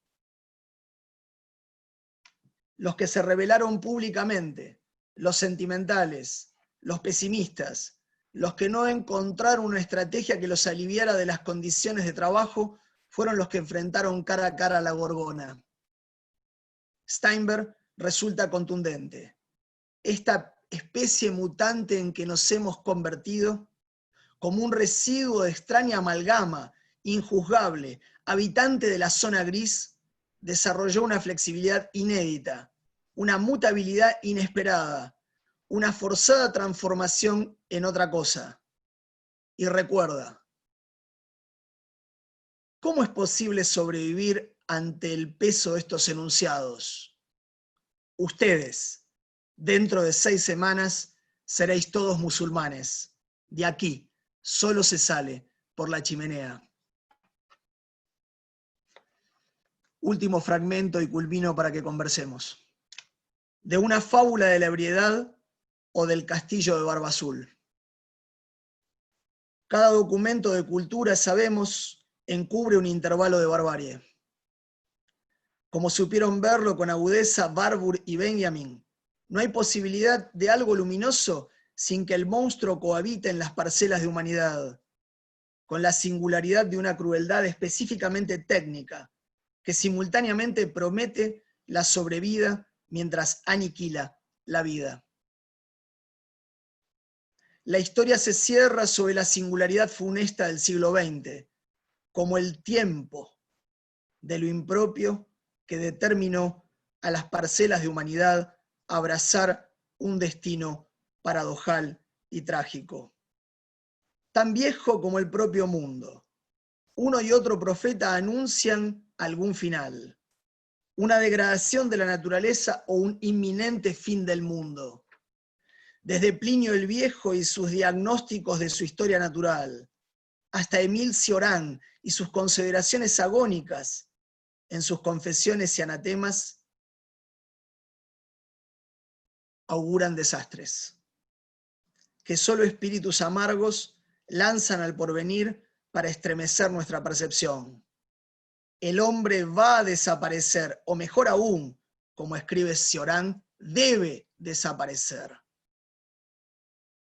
Los que se rebelaron públicamente, los sentimentales, los pesimistas, los que no encontraron una estrategia que los aliviara de las condiciones de trabajo, fueron los que enfrentaron cara a cara a la Gorgona. Steinberg resulta contundente. Esta especie mutante en que nos hemos convertido, como un residuo de extraña amalgama, injuzgable, habitante de la zona gris, desarrolló una flexibilidad inédita, una mutabilidad inesperada, una forzada transformación en otra cosa. Y recuerda, ¿cómo es posible sobrevivir ante el peso de estos enunciados. Ustedes, dentro de 6 semanas, seréis todos musulmanes. De aquí solo se sale por la chimenea. Último fragmento y culmino para que conversemos. De una fábula de la ebriedad o del castillo de Barba Azul. Cada documento de cultura, sabemos, encubre un intervalo de barbarie. Como supieron verlo con agudeza Barbour y Benjamin, no hay posibilidad de algo luminoso sin que el monstruo cohabite en las parcelas de humanidad, con la singularidad de una crueldad específicamente técnica, que simultáneamente promete la sobrevida mientras aniquila la vida. La historia se cierra sobre la singularidad funesta del siglo XX, como el tiempo de lo impropio que determinó a las parcelas de humanidad abrazar un destino paradojal y trágico. Tan viejo como el propio mundo. Uno y otro profeta anuncian algún final, una degradación de la naturaleza o un inminente fin del mundo. Desde Plinio el Viejo y sus diagnósticos de su historia natural, hasta Émile Cioran y sus consideraciones agónicas en sus confesiones y anatemas, auguran desastres, que solo espíritus amargos lanzan al porvenir para estremecer nuestra percepción. El hombre va a desaparecer, o mejor aún, como escribe Cioran, debe desaparecer.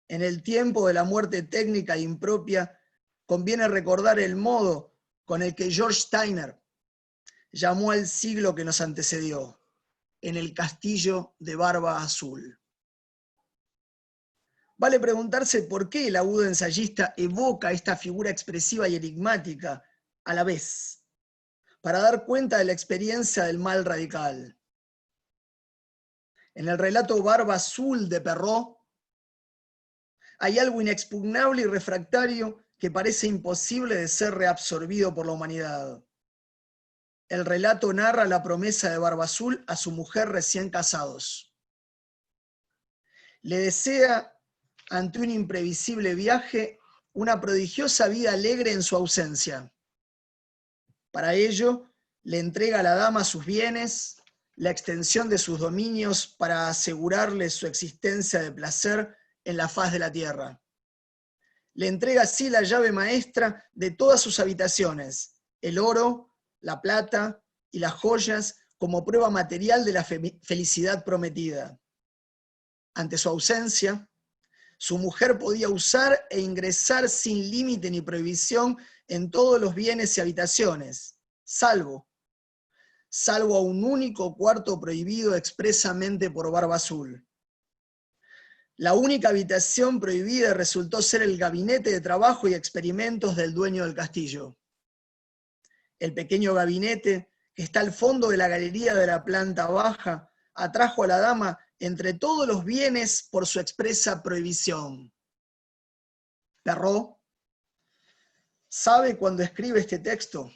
En el tiempo de la muerte técnica e impropia, conviene recordar el modo con el que George Steiner llamó al siglo que nos antecedió, en el castillo de Barba Azul. Vale preguntarse por qué el agudo ensayista evoca esta figura expresiva y enigmática a la vez, para dar cuenta de la experiencia del mal radical. En el relato Barba Azul de Perrault, hay algo inexpugnable y refractario que parece imposible de ser reabsorbido por la humanidad. El relato narra la promesa de Barba Azul a su mujer recién casados. Le desea, ante un imprevisible viaje, una prodigiosa vida alegre en su ausencia. Para ello, le entrega a la dama sus bienes, la extensión de sus dominios para asegurarle su existencia de placer en la faz de la tierra. Le entrega así la llave maestra de todas sus habitaciones, el oro, la plata y las joyas como prueba material de la felicidad prometida. Ante su ausencia, su mujer podía usar e ingresar sin límite ni prohibición en todos los bienes y habitaciones, salvo a un único cuarto prohibido expresamente por Barba Azul. La única habitación prohibida resultó ser el gabinete de trabajo y experimentos del dueño del castillo. El pequeño gabinete, que está al fondo de la galería de la planta baja, atrajo a la dama entre todos los bienes por su expresa prohibición. Perrault sabe cuando escribe este texto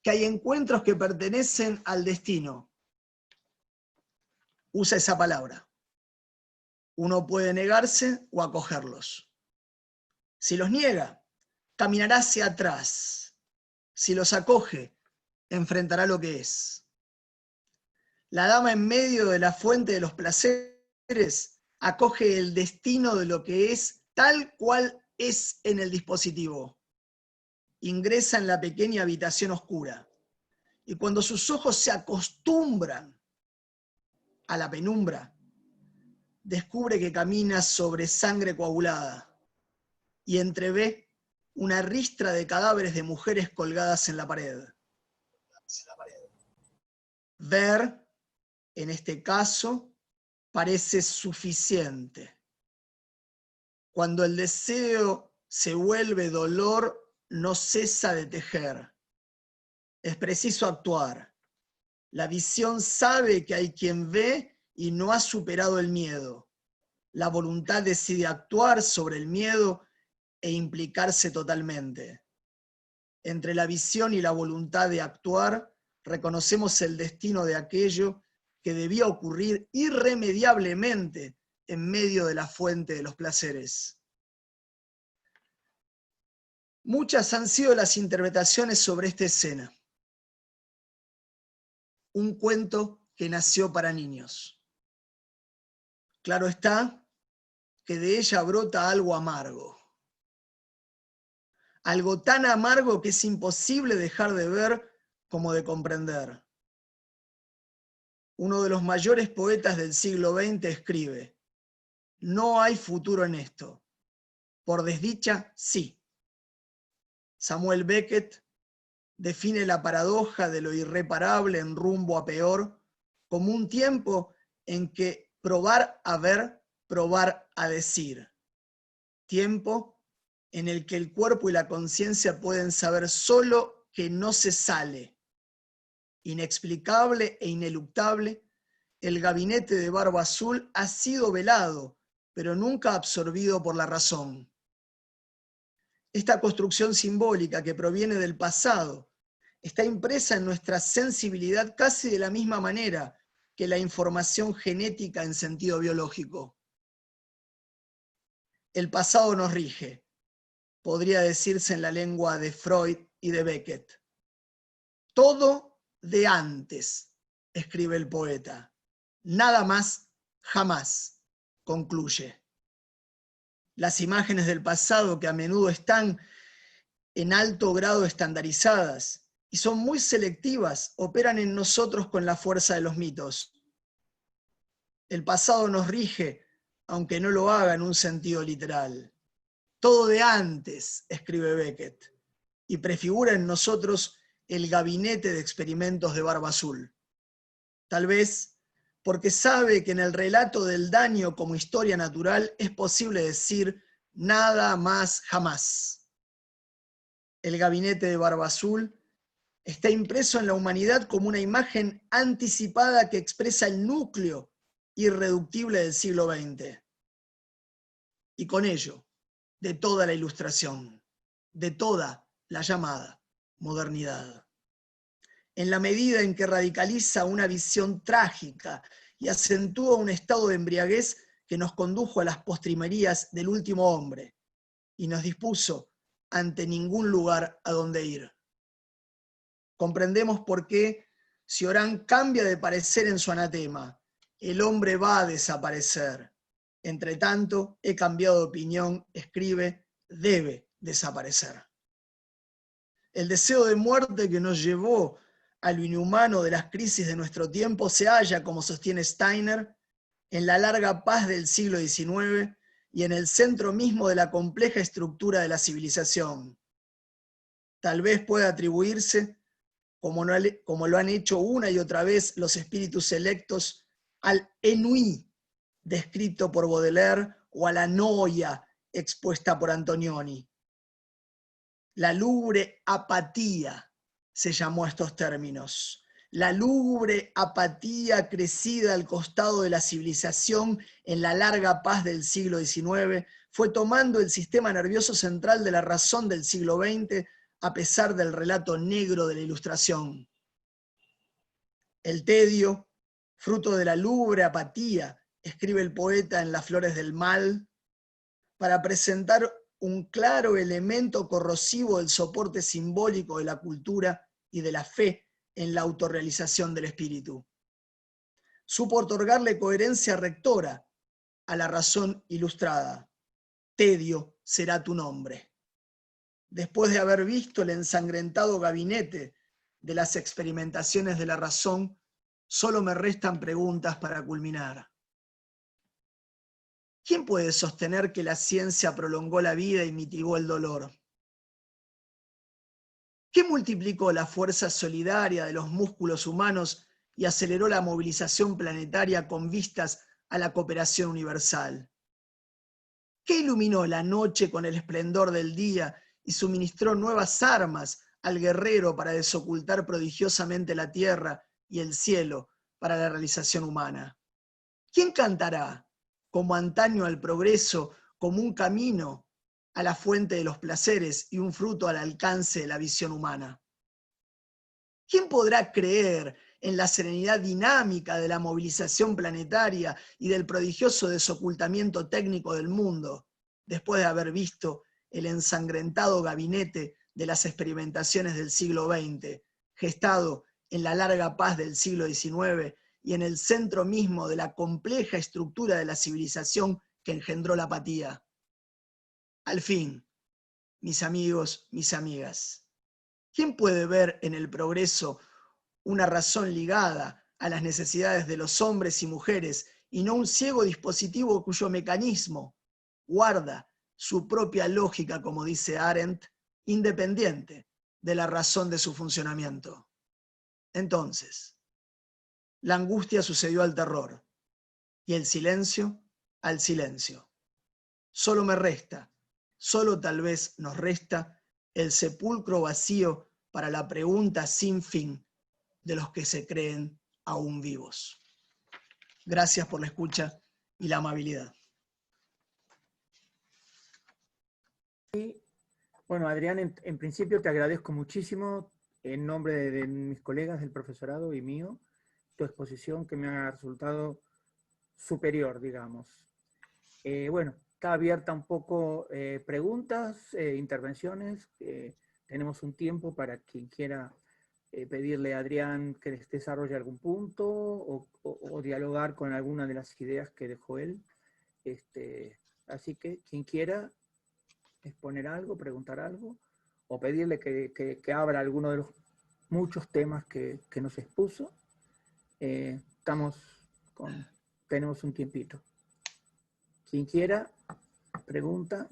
que hay encuentros que pertenecen al destino. Usa esa palabra. Uno puede negarse o acogerlos. Si los niega, caminará hacia atrás. Si los acoge, enfrentará lo que es. La dama en medio de la fuente de los placeres acoge el destino de lo que es tal cual es en el dispositivo. Ingresa en la pequeña habitación oscura y cuando sus ojos se acostumbran a la penumbra, descubre que camina sobre sangre coagulada y entrevé una ristra de cadáveres de mujeres colgadas en la pared. Ver, en este caso, parece suficiente. Cuando el deseo se vuelve dolor, no cesa de tejer. Es preciso actuar. La visión sabe que hay quien ve y no ha superado el miedo. La voluntad decide actuar sobre el miedo e implicarse totalmente. Entre la visión y la voluntad de actuar reconocemos el destino de aquello que debía ocurrir irremediablemente en medio de la fuente de los placeres. Muchas han sido las interpretaciones sobre esta escena. Un cuento que nació para niños. Claro está que de ella brota algo amargo. Algo tan amargo que es imposible dejar de ver como de comprender. Uno de los mayores poetas del siglo XX escribe: no hay futuro en esto. Por desdicha, sí. Samuel Beckett define la paradoja de lo irreparable en rumbo a peor como un tiempo en que probar a ver, probar a decir. Tiempo en el que el cuerpo y la conciencia pueden saber solo que no se sale. Inexplicable e ineluctable, el gabinete de Barba Azul ha sido velado, pero nunca absorbido por la razón. Esta construcción simbólica que proviene del pasado está impresa en nuestra sensibilidad casi de la misma manera que la información genética en sentido biológico. El pasado nos rige, podría decirse en la lengua de Freud y de Beckett. Todo de antes, escribe el poeta. Nada más, jamás, concluye. Las imágenes del pasado, que a menudo están en alto grado estandarizadas y son muy selectivas, operan en nosotros con la fuerza de los mitos. El pasado nos rige, aunque no lo haga en un sentido literal. Todo de antes, escribe Beckett, y prefigura en nosotros el gabinete de experimentos de Barba Azul. Tal vez porque sabe que en el relato del daño como historia natural es posible decir nada más jamás. El gabinete de Barba Azul está impreso en la humanidad como una imagen anticipada que expresa el núcleo irreductible del siglo XX. Y con ello, de toda la Ilustración, de toda la llamada modernidad. En la medida en que radicaliza una visión trágica y acentúa un estado de embriaguez que nos condujo a las postrimerías del último hombre y nos dispuso ante ningún lugar a donde ir. Comprendemos por qué Cioran cambia de parecer en su anatema. El hombre va a desaparecer. Entre tanto, he cambiado de opinión, escribe, debe desaparecer. El deseo de muerte que nos llevó a lo inhumano de las crisis de nuestro tiempo se halla, como sostiene Steiner, en la larga paz del siglo XIX y en el centro mismo de la compleja estructura de la civilización. Tal vez pueda atribuirse, como lo han hecho una y otra vez los espíritus selectos, al ennui descrito por Baudelaire o a la noia expuesta por Antonioni. La lúgubre apatía se llamó a estos términos. La lúgubre apatía crecida al costado de la civilización en la larga paz del siglo XIX fue tomando el sistema nervioso central de la razón del siglo XX a pesar del relato negro de la Ilustración. El tedio, fruto de la lúgubre apatía, escribe el poeta en Las Flores del Mal, para presentar un claro elemento corrosivo del soporte simbólico de la cultura y de la fe en la autorrealización del espíritu. Supo otorgarle coherencia rectora a la razón ilustrada. Tedio será tu nombre. Después de haber visto el ensangrentado gabinete de las experimentaciones de la razón, solo me restan preguntas para culminar. ¿Quién puede sostener que la ciencia prolongó la vida y mitigó el dolor? ¿Qué multiplicó la fuerza solidaria de los músculos humanos y aceleró la movilización planetaria con vistas a la cooperación universal? ¿Qué iluminó la noche con el esplendor del día y suministró nuevas armas al guerrero para desocultar prodigiosamente la tierra y el cielo para la realización humana? ¿Quién cantará, como antaño al progreso, como un camino a la fuente de los placeres y un fruto al alcance de la visión humana? ¿Quién podrá creer en la serenidad dinámica de la movilización planetaria y del prodigioso desocultamiento técnico del mundo, después de haber visto el ensangrentado gabinete de las experimentaciones del siglo XX, gestado en la larga paz del siglo XIX y en el centro mismo de la compleja estructura de la civilización que engendró la apatía? Al fin, mis amigos, mis amigas, ¿quién puede ver en el progreso una razón ligada a las necesidades de los hombres y mujeres y no un ciego dispositivo cuyo mecanismo guarda su propia lógica, como dice Arendt, independiente de la razón de su funcionamiento? Entonces, la angustia sucedió al terror y el silencio al silencio. Solo me resta, solo tal vez nos resta, el sepulcro vacío para la pregunta sin fin de los que se creen aún vivos. Gracias por la escucha y la amabilidad. Bueno, Adrián, en principio te agradezco muchísimo en nombre de mis colegas del profesorado y mío, tu exposición que me ha resultado superior, digamos. Bueno, está abierta un poco preguntas, intervenciones. Tenemos un tiempo para quien quiera pedirle a Adrián que les desarrolle algún punto o dialogar con alguna de las ideas que dejó él. Así que quien quiera exponer algo, preguntar algo, o pedirle que abra alguno de los muchos temas que nos expuso, tenemos un tiempito. Quien quiera, pregunta.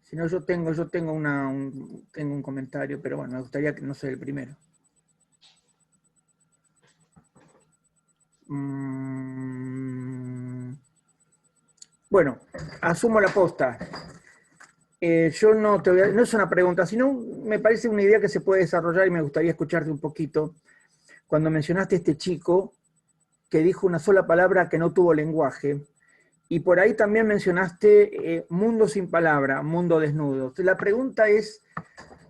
Si no, yo tengo un comentario, pero bueno, me gustaría que no sea el primero. Bueno, asumo la posta. Yo no es una pregunta, sino me parece una idea que se puede desarrollar y me gustaría escucharte un poquito. Cuando mencionaste a este chico que dijo una sola palabra que no tuvo lenguaje, y por ahí también mencionaste mundo sin palabra, mundo desnudo. Entonces, la pregunta es,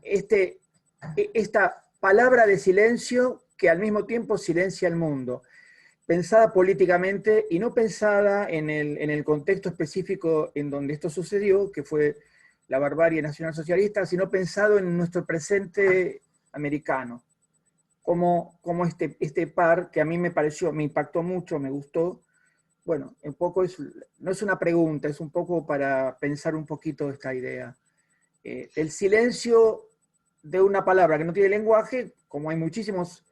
esta palabra de silencio que al mismo tiempo silencia el mundo, pensada políticamente y no pensada en el contexto específico en donde esto sucedió, que fue la barbarie nacionalsocialista, sino pensado en nuestro presente americano, como este par que a mí me impactó mucho, me gustó. Bueno, un poco no es una pregunta, es un poco para pensar un poquito esta idea. El silencio de una palabra que no tiene lenguaje, como hay muchísimos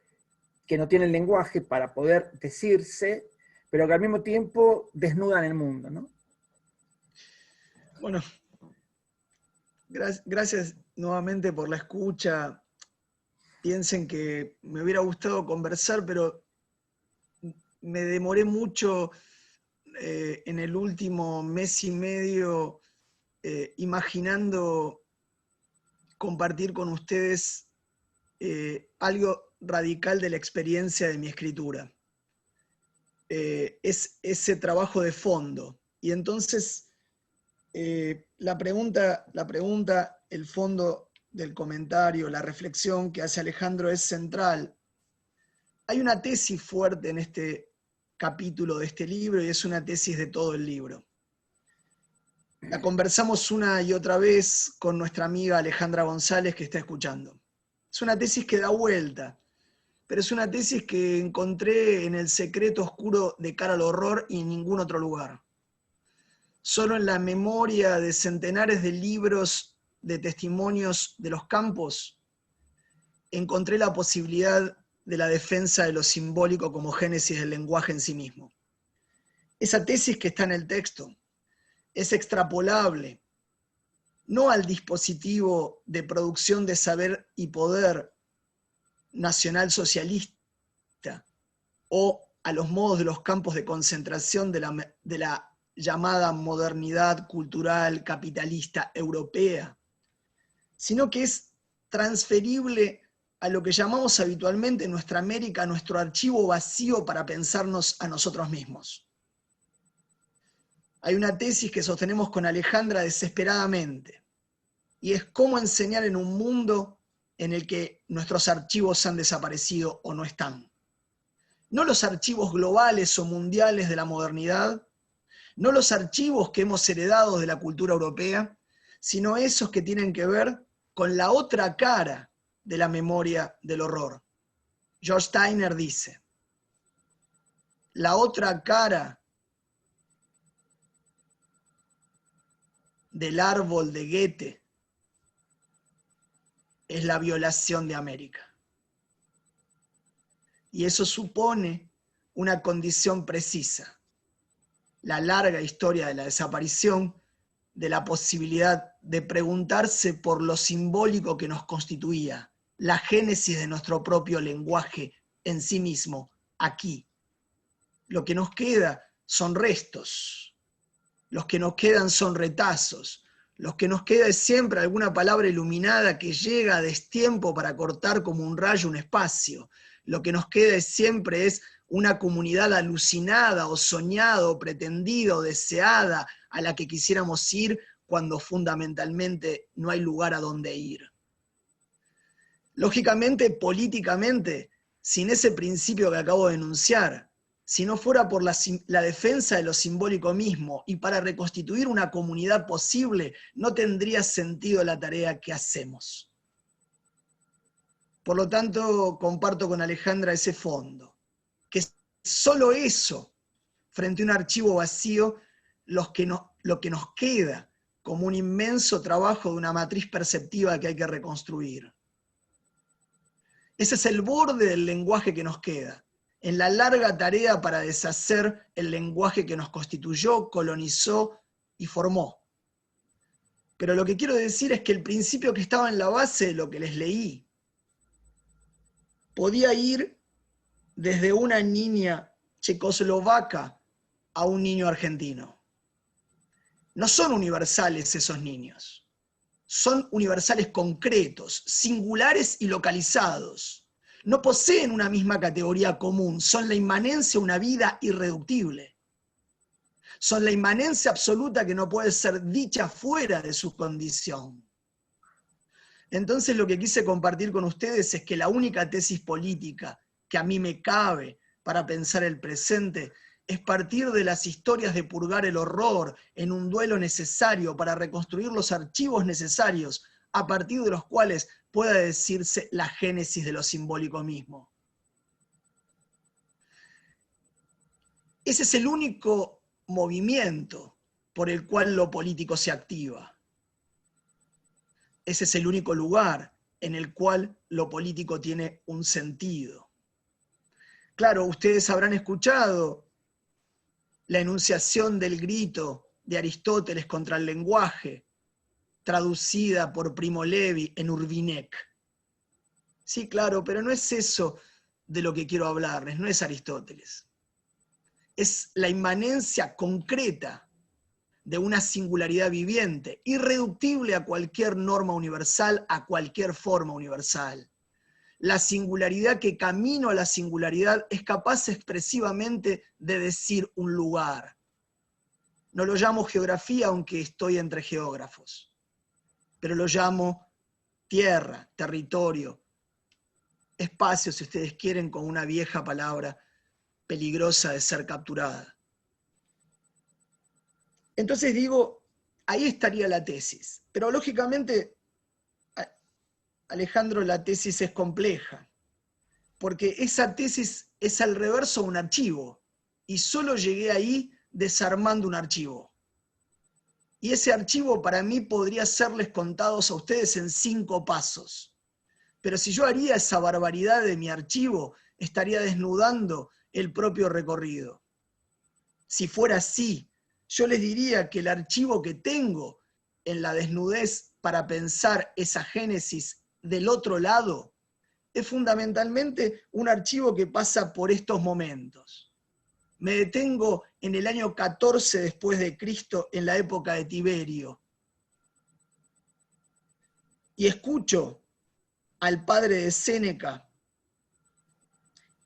que no tienen lenguaje para poder decirse, pero que al mismo tiempo desnudan el mundo, ¿no? Bueno, gracias nuevamente por la escucha. Piensen que me hubiera gustado conversar, pero me demoré mucho en el último mes y medio imaginando compartir con ustedes algo radical de la experiencia de mi escritura. Es ese trabajo de fondo. Y entonces la pregunta, el fondo del comentario, la reflexión que hace Alejandro es central. Hay una tesis fuerte en este capítulo de este libro y es una tesis de todo el libro. La conversamos una y otra vez con nuestra amiga Alejandra González, que está escuchando. Es una tesis que da vuelta, pero es una tesis que encontré en el secreto oscuro de Cara al Horror y en ningún otro lugar. Solo en la memoria de centenares de libros de testimonios de los campos encontré la posibilidad de la defensa de lo simbólico como génesis del lenguaje en sí mismo. Esa tesis que está en el texto es extrapolable no al dispositivo de producción de saber y poder nacional socialista o a los modos de los campos de concentración de la llamada modernidad cultural capitalista europea, sino que es transferible a lo que llamamos habitualmente en nuestra América nuestro archivo vacío para pensarnos a nosotros mismos. Hay una tesis que sostenemos con Alejandra desesperadamente, y es cómo enseñar en un mundo en el que nuestros archivos han desaparecido o no están. No los archivos globales o mundiales de la modernidad, no los archivos que hemos heredado de la cultura europea, sino esos que tienen que ver con la otra cara de la memoria del horror. George Steiner dice, la otra cara del árbol de Goethe es la violación de América. Y eso supone una condición precisa, la larga historia de la desaparición, de la posibilidad de preguntarse por lo simbólico que nos constituía, la génesis de nuestro propio lenguaje en sí mismo, aquí. Lo que nos queda son restos, los que nos quedan son retazos, lo que nos queda es siempre alguna palabra iluminada que llega a destiempo para cortar como un rayo un espacio. Lo que nos queda siempre es una comunidad alucinada o soñada o pretendida o deseada a la que quisiéramos ir cuando fundamentalmente no hay lugar a donde ir. Lógicamente, políticamente, sin ese principio que acabo de enunciar, si no fuera por la defensa de lo simbólico mismo y para reconstituir una comunidad posible, no tendría sentido la tarea que hacemos. Por lo tanto, comparto con Alejandra ese fondo, que solo eso, frente a un archivo vacío, lo que nos queda como un inmenso trabajo de una matriz perceptiva que hay que reconstruir. Ese es el borde del lenguaje que nos queda, en la larga tarea para deshacer el lenguaje que nos constituyó, colonizó y formó. Pero lo que quiero decir es que el principio que estaba en la base de lo que les leí podía ir desde una niña checoslovaca a un niño argentino. No son universales esos niños, son universales concretos, singulares y localizados. No poseen una misma categoría común, son la inmanencia de una vida irreductible. Son la inmanencia absoluta que no puede ser dicha fuera de su condición. Entonces lo que quise compartir con ustedes es que la única tesis política que a mí me cabe para pensar el presente es partir de las historias de purgar el horror en un duelo necesario para reconstruir los archivos necesarios a partir de los cuales pueda decirse la génesis de lo simbólico mismo. Ese es el único movimiento por el cual lo político se activa. Ese es el único lugar en el cual lo político tiene un sentido. Claro, ustedes habrán escuchado la enunciación del grito de Aristóteles contra el lenguaje, traducida por Primo Levi en Urbinek. Sí, claro, pero no es eso de lo que quiero hablarles, no es Aristóteles. Es la inmanencia concreta de una singularidad viviente, irreductible a cualquier norma universal, a cualquier forma universal. La singularidad que camino a la singularidad es capaz expresivamente de decir un lugar. No lo llamo geografía, aunque estoy entre geógrafos, pero lo llamo tierra, territorio, espacio, si ustedes quieren, con una vieja palabra peligrosa de ser capturada. Entonces digo, ahí estaría la tesis. Pero lógicamente, Alejandro, la tesis es compleja, porque esa tesis es al reverso de un archivo, y solo llegué ahí desarmando un archivo. Y ese archivo para mí podría serles contados a ustedes en 5 pasos. Pero si yo haría esa barbaridad de mi archivo, estaría desnudando el propio recorrido. Si fuera así, yo les diría que el archivo que tengo en la desnudez para pensar esa génesis del otro lado es fundamentalmente un archivo que pasa por estos momentos. Me detengo en el año 14 después de Cristo, en la época de Tiberio, y escucho al padre de Séneca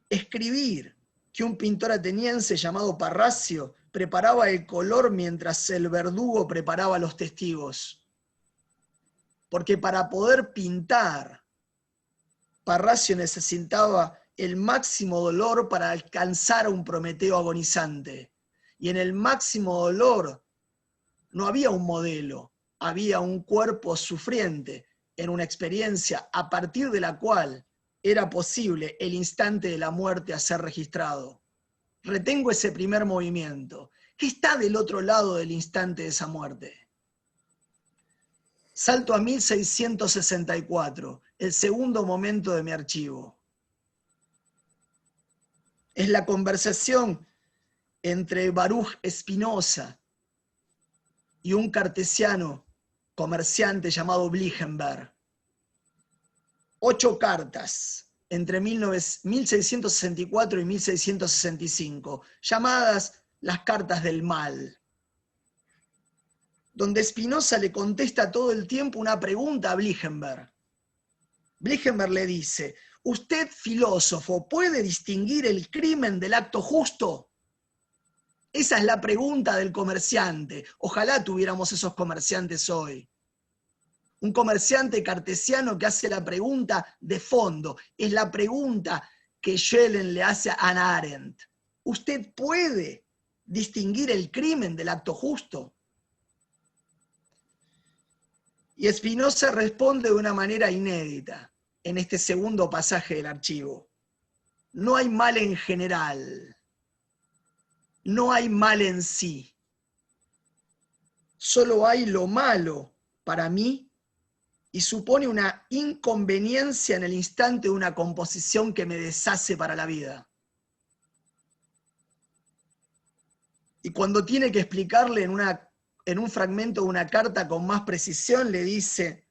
escribir que un pintor ateniense llamado Parracio preparaba el color mientras el verdugo preparaba los testigos. Porque para poder pintar Parrasio necesitaba el máximo dolor para alcanzar a un Prometeo agonizante. Y en el máximo dolor no había un modelo, había un cuerpo sufriente en una experiencia a partir de la cual era posible el instante de la muerte a ser registrado. Retengo ese primer movimiento. ¿Qué está del otro lado del instante de esa muerte? Salto a 1664, el segundo momento de mi archivo. Es la conversación entre Baruch Spinoza y un cartesiano comerciante llamado Blichenberg. 8 cartas entre 1664 y 1665, llamadas las cartas del mal, donde Spinoza le contesta todo el tiempo una pregunta a Blichenberg. Blichenberg le dice: ¿usted, filósofo, puede distinguir el crimen del acto justo? Esa es la pregunta del comerciante. Ojalá tuviéramos esos comerciantes hoy. Un comerciante cartesiano que hace la pregunta de fondo. Es la pregunta que Schelling le hace a Hannah Arendt. ¿Usted puede distinguir el crimen del acto justo? Y Spinoza responde de una manera inédita en este segundo pasaje del archivo. No hay mal en general. No hay mal en sí. Solo hay lo malo para mí y supone una inconveniencia en el instante de una composición que me deshace para la vida. Y cuando tiene que explicarle en un fragmento de una carta con más precisión, le dice: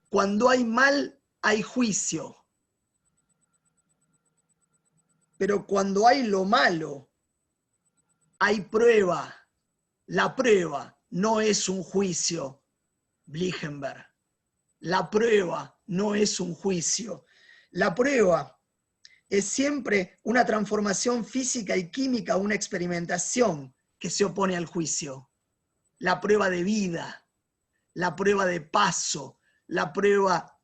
cuando hay mal, hay juicio. Pero cuando hay lo malo, hay prueba. La prueba no es un juicio, Blichenberg. La prueba no es un juicio. La prueba es siempre una transformación física y química, una experimentación que se opone al juicio. La prueba de vida, la prueba de paso, la prueba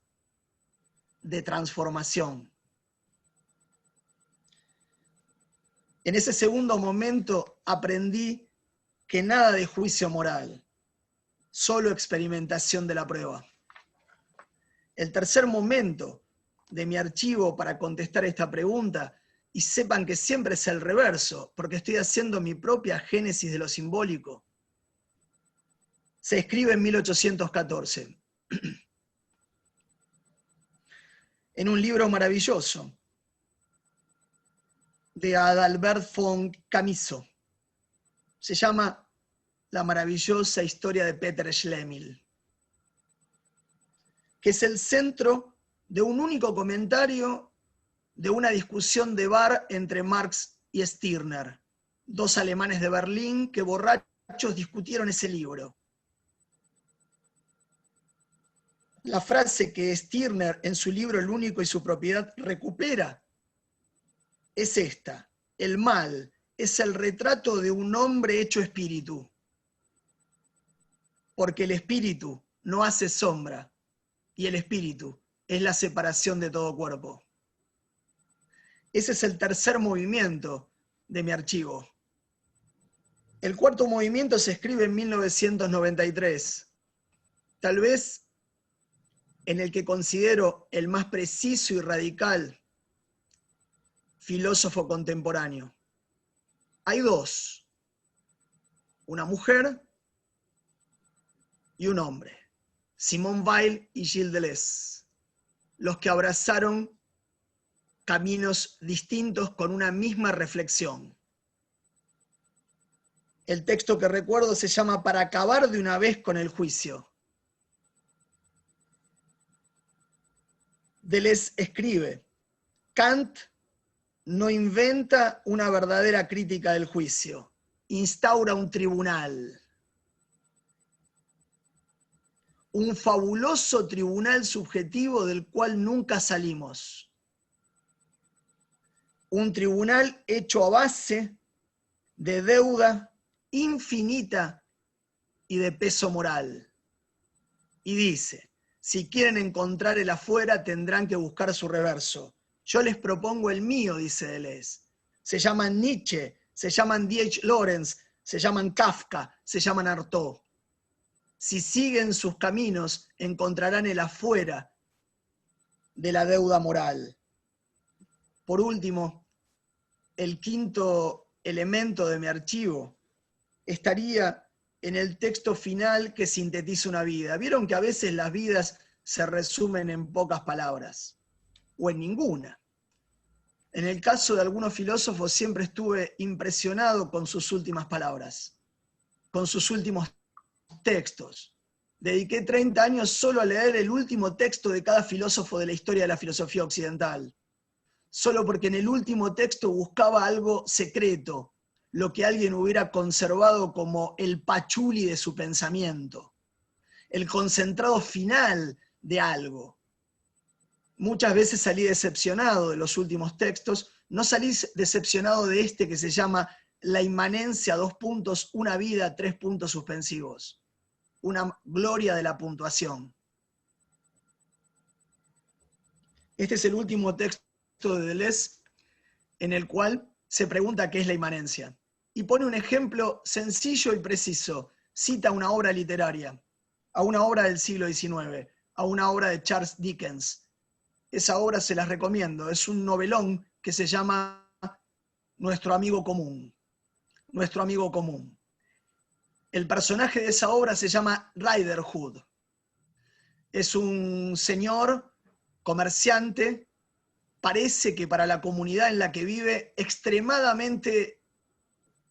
de transformación. En ese segundo momento aprendí que nada de juicio moral, solo experimentación de la prueba. El tercer momento de mi archivo para contestar esta pregunta, y sepan que siempre es el reverso, porque estoy haciendo mi propia génesis de lo simbólico, se escribe en 1814, en un libro maravilloso de Adalbert von Chamisso. Se llama La maravillosa historia de Peter Schlemihl, que es el centro de un único comentario de una discusión de bar entre Marx y Stirner, dos alemanes de Berlín que borrachos discutieron ese libro. La frase que Stirner en su libro El único y su propiedad recupera es esta: el mal es el retrato de un hombre hecho espíritu, porque el espíritu no hace sombra y el espíritu es la separación de todo cuerpo. Ese es el tercer movimiento de mi archivo. El cuarto movimiento se escribe en 1993, tal vez en el que considero el más preciso y radical filósofo contemporáneo. Hay dos, una mujer y un hombre, Simone Weil y Gilles Deleuze, los que abrazaron caminos distintos con una misma reflexión. El texto que recuerdo se llama Para acabar de una vez con el juicio. Deleuze escribe: Kant no inventa una verdadera crítica del juicio, instaura un tribunal. Un fabuloso tribunal subjetivo del cual nunca salimos. Un tribunal hecho a base de deuda infinita y de peso moral. Y dice: Si quieren encontrar el afuera, tendrán que buscar su reverso. Yo les propongo el mío, dice Deleuze. Se llaman Nietzsche, se llaman D.H. Lawrence, se llaman Kafka, se llaman Artaud. Si siguen sus caminos, encontrarán el afuera de la deuda moral. Por último, el quinto elemento de mi archivo estaría en el texto final que sintetiza una vida. Vieron que a veces las vidas se resumen en pocas palabras, o en ninguna. En el caso de algunos filósofos siempre estuve impresionado con sus últimas palabras, con sus últimos textos. Dediqué 30 años solo a leer el último texto de cada filósofo de la historia de la filosofía occidental, solo porque en el último texto buscaba algo secreto, lo que alguien hubiera conservado como el pachuli de su pensamiento, el concentrado final de algo. Muchas veces salí decepcionado de los últimos textos, no salí decepcionado de este que se llama La inmanencia, : una vida, : una gloria de la puntuación. Este es el último texto de Deleuze en el cual se pregunta qué es la inmanencia. Y pone un ejemplo sencillo y preciso. Cita una obra literaria, a una obra del siglo XIX, a una obra de Charles Dickens. Esa obra se las recomiendo. Es un novelón que se llama Nuestro amigo común. Nuestro amigo común. El personaje de esa obra se llama Riderhood. Es un señor comerciante, parece que para la comunidad en la que vive, extremadamente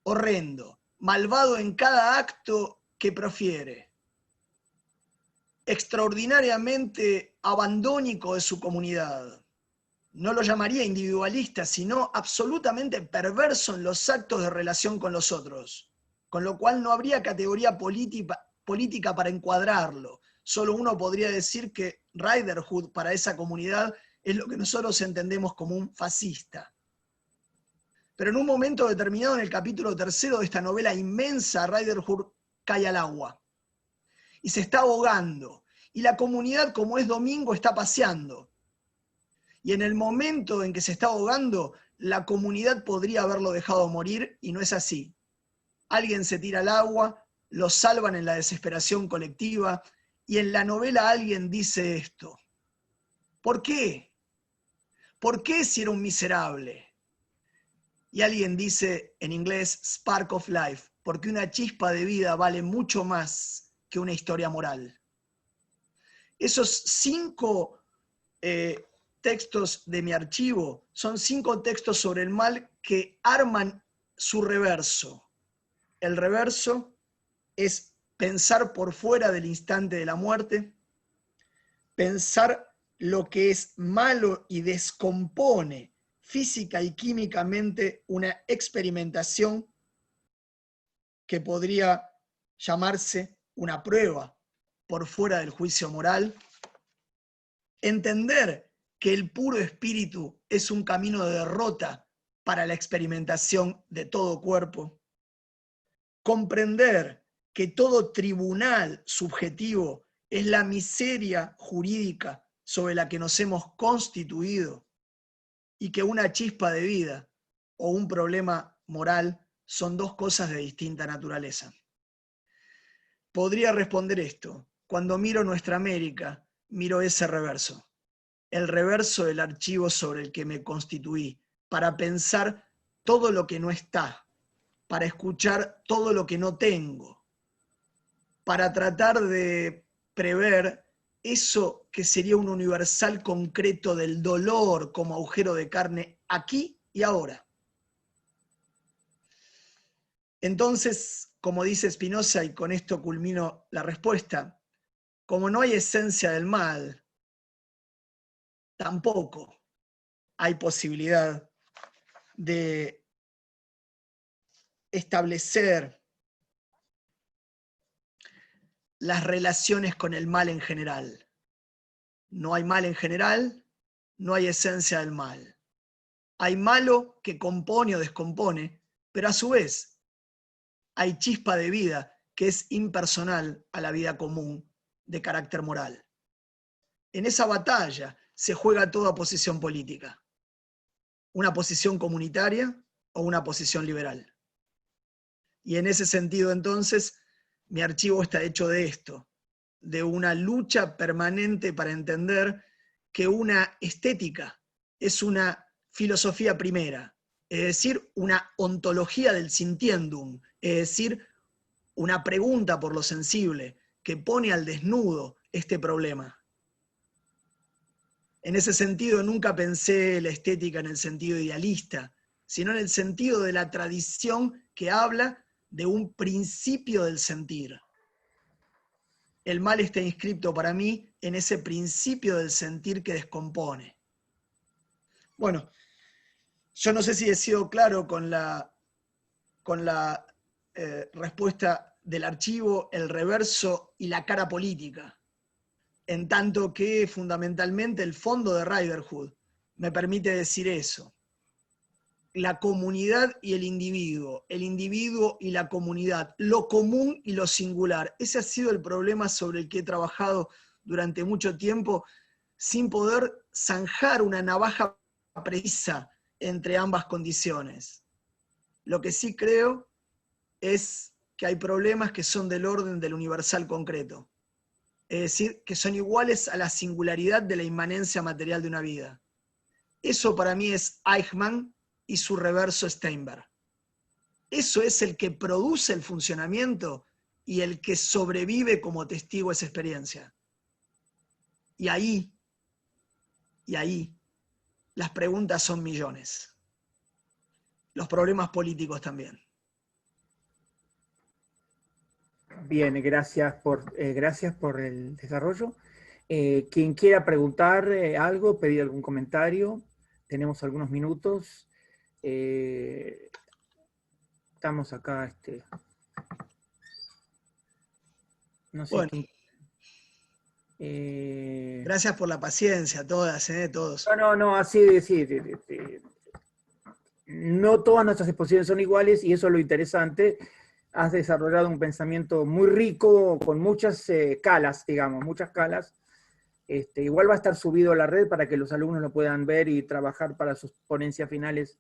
horrendo, malvado en cada acto que profiere, extraordinariamente abandónico de su comunidad. No lo llamaría individualista, sino absolutamente perverso en los actos de relación con los otros, con lo cual no habría categoría política para encuadrarlo. Solo uno podría decir que Riderhood para esa comunidad es lo que nosotros entendemos como un fascista. Pero en un momento determinado, en el capítulo 3 de esta novela inmensa, Riderhood cae al agua y se está ahogando. Y la comunidad, como es domingo, está paseando. Y en el momento en que se está ahogando, la comunidad podría haberlo dejado morir, y no es así. Alguien se tira al agua, lo salvan en la desesperación colectiva, y en la novela alguien dice esto. ¿Por qué? ¿Por qué si era un miserable? Y alguien dice en inglés, spark of life, porque una chispa de vida vale mucho más que una historia moral. Esos 5 textos de mi archivo son 5 textos sobre el mal que arman su reverso. El reverso es pensar por fuera del instante de la muerte, pensar lo que es malo y descompone física y químicamente una experimentación que podría llamarse una prueba por fuera del juicio moral, entender que el puro espíritu es un camino de derrota para la experimentación de todo cuerpo, comprender que todo tribunal subjetivo es la miseria jurídica sobre la que nos hemos constituido y que una chispa de vida o un problema moral son 2 cosas de distinta naturaleza. Podría responder esto: cuando miro nuestra América, miro ese reverso, el reverso del archivo sobre el que me constituí, para pensar todo lo que no está, para escuchar todo lo que no tengo, para tratar de prever eso que sería un universal concreto del dolor como agujero de carne aquí y ahora. Entonces, como dice Spinoza, y con esto culmino la respuesta, como no hay esencia del mal, tampoco hay posibilidad de establecer las relaciones con el mal en general. No hay mal en general, no hay esencia del mal. Hay malo que compone o descompone, pero a su vez hay chispa de vida que es impersonal a la vida común de carácter moral. en esa batalla se juega toda posición política. Una posición comunitaria o una posición liberal. Y en ese sentido, entonces, mi archivo está hecho de esto, de una lucha permanente para entender que una estética es una filosofía primera, es decir, una ontología del sintiendum, es decir, una pregunta por lo sensible que pone al desnudo este problema. En ese sentido, nunca pensé la estética en el sentido idealista, sino en el sentido de la tradición que habla de un principio del sentir. El mal está inscripto para mí en ese principio del sentir que descompone. Bueno, yo no sé si he sido claro con la respuesta del archivo, el reverso y la cara política, en tanto que fundamentalmente el fondo de Riderhood me permite decir eso. La comunidad y el individuo y la comunidad, lo común y lo singular. Ese ha sido el problema sobre el que he trabajado durante mucho tiempo, sin poder zanjar una navaja precisa entre ambas condiciones. Lo que sí creo es que hay problemas que son del orden del universal concreto. Es decir, que son iguales a la singularidad de la inmanencia material de una vida. Eso para mí es Eichmann y su reverso Steinberg. Eso es el que produce el funcionamiento y el que sobrevive como testigo a esa experiencia. Y ahí, las preguntas son millones. Los problemas políticos también. Bien, gracias por el desarrollo. Quien quiera preguntar algo, pedir algún comentario, tenemos algunos minutos. Estamos acá, no sé Bueno, quién. gracias por la paciencia, todas, todos. No, así sí. No todas nuestras exposiciones son iguales y eso es lo interesante. Has desarrollado un pensamiento muy rico, con muchas calas, digamos, muchas calas. Igual va a estar subido a la red para que los alumnos lo puedan ver y trabajar para sus ponencias finales,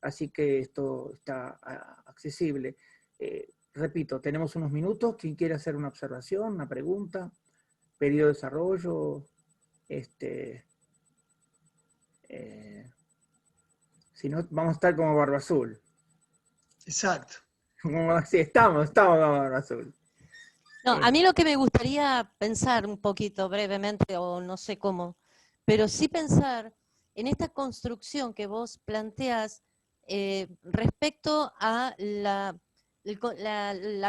así que esto está accesible. Repito, tenemos unos minutos. ¿Quién quiere hacer una observación, una pregunta? Pedido de desarrollo. Si no, vamos a estar como Barba Azul. Exacto. Sí, estamos como Barba Azul. No, a mí lo que me gustaría pensar un poquito brevemente, o no sé cómo, pero sí pensar en esta construcción que vos planteás respecto a la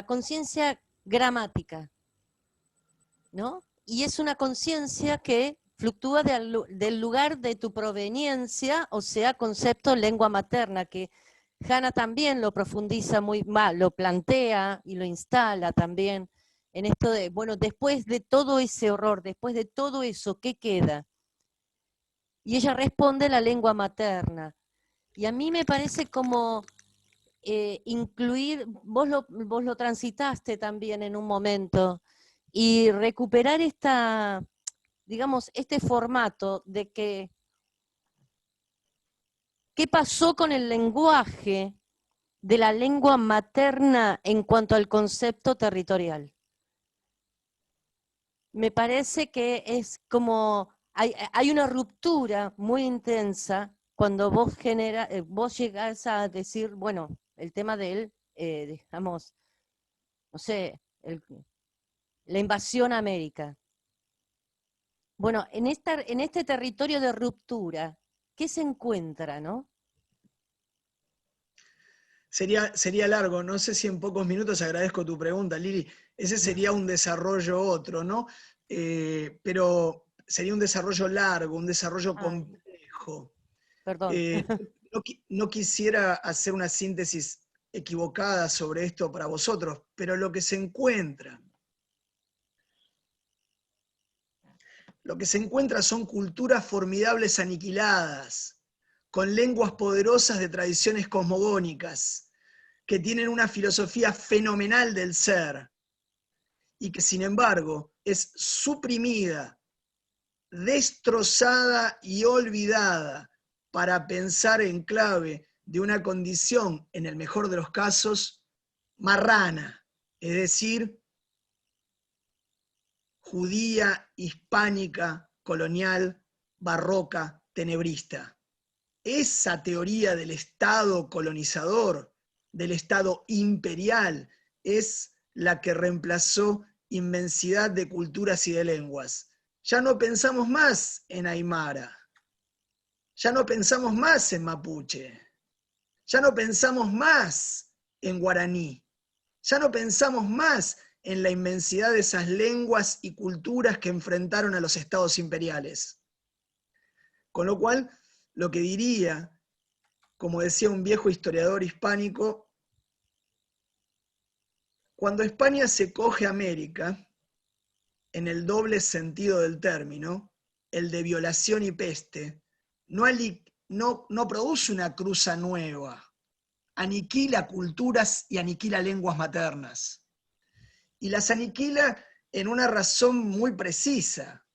conciencia gramática, ¿no? Y es una conciencia que fluctúa del lugar de tu proveniencia, o sea, concepto lengua materna, que Hanna también lo profundiza muy mal, lo plantea y lo instala también en esto de, bueno, después de todo ese horror, después de todo eso, ¿qué queda? Y ella responde la lengua materna. Y a mí me parece como incluir, vos lo transitaste también en un momento, y recuperar digamos, este formato de que, ¿qué pasó con el lenguaje de la lengua materna en cuanto al concepto territorial? Me parece que es como, hay una ruptura muy intensa cuando vos llegás a decir, bueno, el tema de él, digamos, no sé, la invasión a América. Bueno, en este territorio de ruptura, ¿qué se encuentra, no? Sería largo, no sé si en pocos minutos, agradezco tu pregunta, Lili, ese sería un desarrollo otro, ¿no? Pero sería un desarrollo largo, un desarrollo complejo. Perdón. No quisiera hacer una síntesis equivocada sobre esto para vosotros, pero lo que se encuentra son culturas formidables aniquiladas, con lenguas poderosas de tradiciones cosmogónicas, que tienen una filosofía fenomenal del ser, y que sin embargo es suprimida destrozada y olvidada para pensar en clave de una condición, en el mejor de los casos, marrana, es decir, judía, hispánica, colonial, barroca, tenebrista. Esa teoría del Estado colonizador, del Estado imperial, es la que reemplazó inmensidad de culturas y de lenguas. Ya no pensamos más en aymara, ya no pensamos más en mapuche, ya no pensamos más en guaraní, ya no pensamos más en la inmensidad de esas lenguas y culturas que enfrentaron a los estados imperiales. Con lo cual, lo que diría, como decía un viejo historiador hispánico, cuando España se coge a América, en el doble sentido del término, el de violación y peste, no produce una cruza nueva, aniquila culturas y aniquila lenguas maternas. Y las aniquila en una razón muy precisa,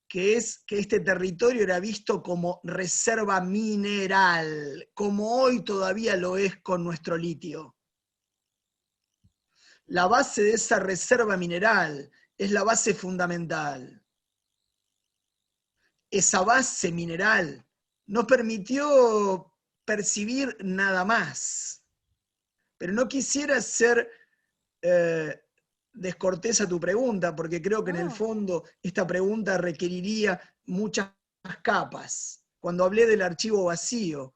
que es que este territorio era visto como reserva mineral, como hoy todavía lo es con nuestro litio. La base de esa reserva mineral es la base fundamental. Esa base mineral nos permitió percibir nada más. Pero no quisiera ser descortés a tu pregunta, porque creo que en el fondo esta pregunta requeriría muchas capas. Cuando hablé del archivo vacío,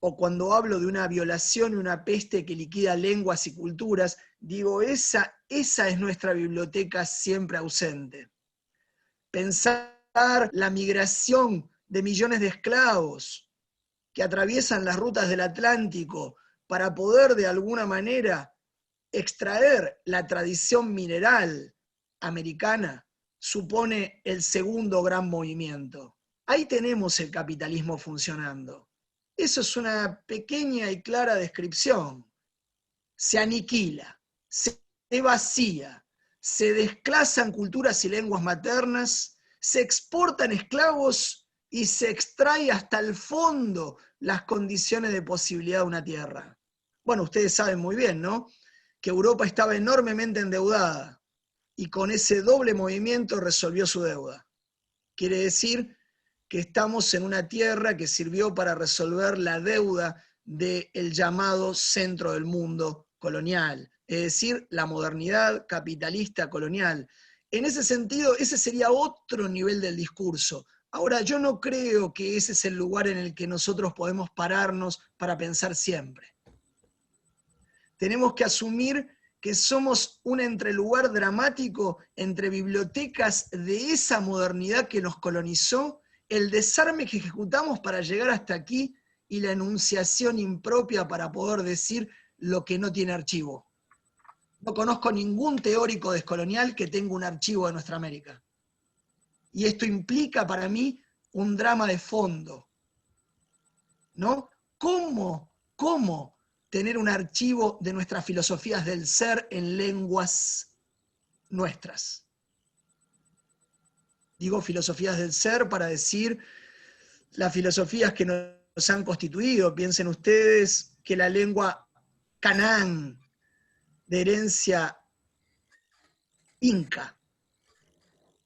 o cuando hablo de una violación y una peste que liquida lenguas y culturas, digo, esa es nuestra biblioteca siempre ausente. Pensar la migración de millones de esclavos que atraviesan las rutas del Atlántico para poder de alguna manera extraer la tradición mineral americana supone el segundo gran movimiento. Ahí tenemos el capitalismo funcionando. Eso es una pequeña y clara descripción. Se aniquila, se vacía, se desclasan culturas y lenguas maternas, se exportan esclavos y se extrae hasta el fondo las condiciones de posibilidad de una tierra. Bueno, ustedes saben muy bien, ¿no?, que Europa estaba enormemente endeudada y con ese doble movimiento resolvió su deuda. Quiere decir que estamos en una tierra que sirvió para resolver la deuda del llamado centro del mundo colonial, es decir, la modernidad capitalista colonial. En ese sentido, ese sería otro nivel del discurso. Ahora, yo no creo que ese es el lugar en el que nosotros podemos pararnos para pensar siempre. Tenemos que asumir que somos un entrelugar dramático entre bibliotecas de esa modernidad que nos colonizó, el desarme que ejecutamos para llegar hasta aquí y la enunciación impropia para poder decir lo que no tiene archivo. No conozco ningún teórico descolonial que tenga un archivo de nuestra América. Y esto implica para mí un drama de fondo, ¿no? ¿Cómo tener un archivo de nuestras filosofías del ser en lenguas nuestras? Digo filosofías del ser para decir las filosofías que nos han constituido. Piensen ustedes que la lengua Canaán, de herencia inca,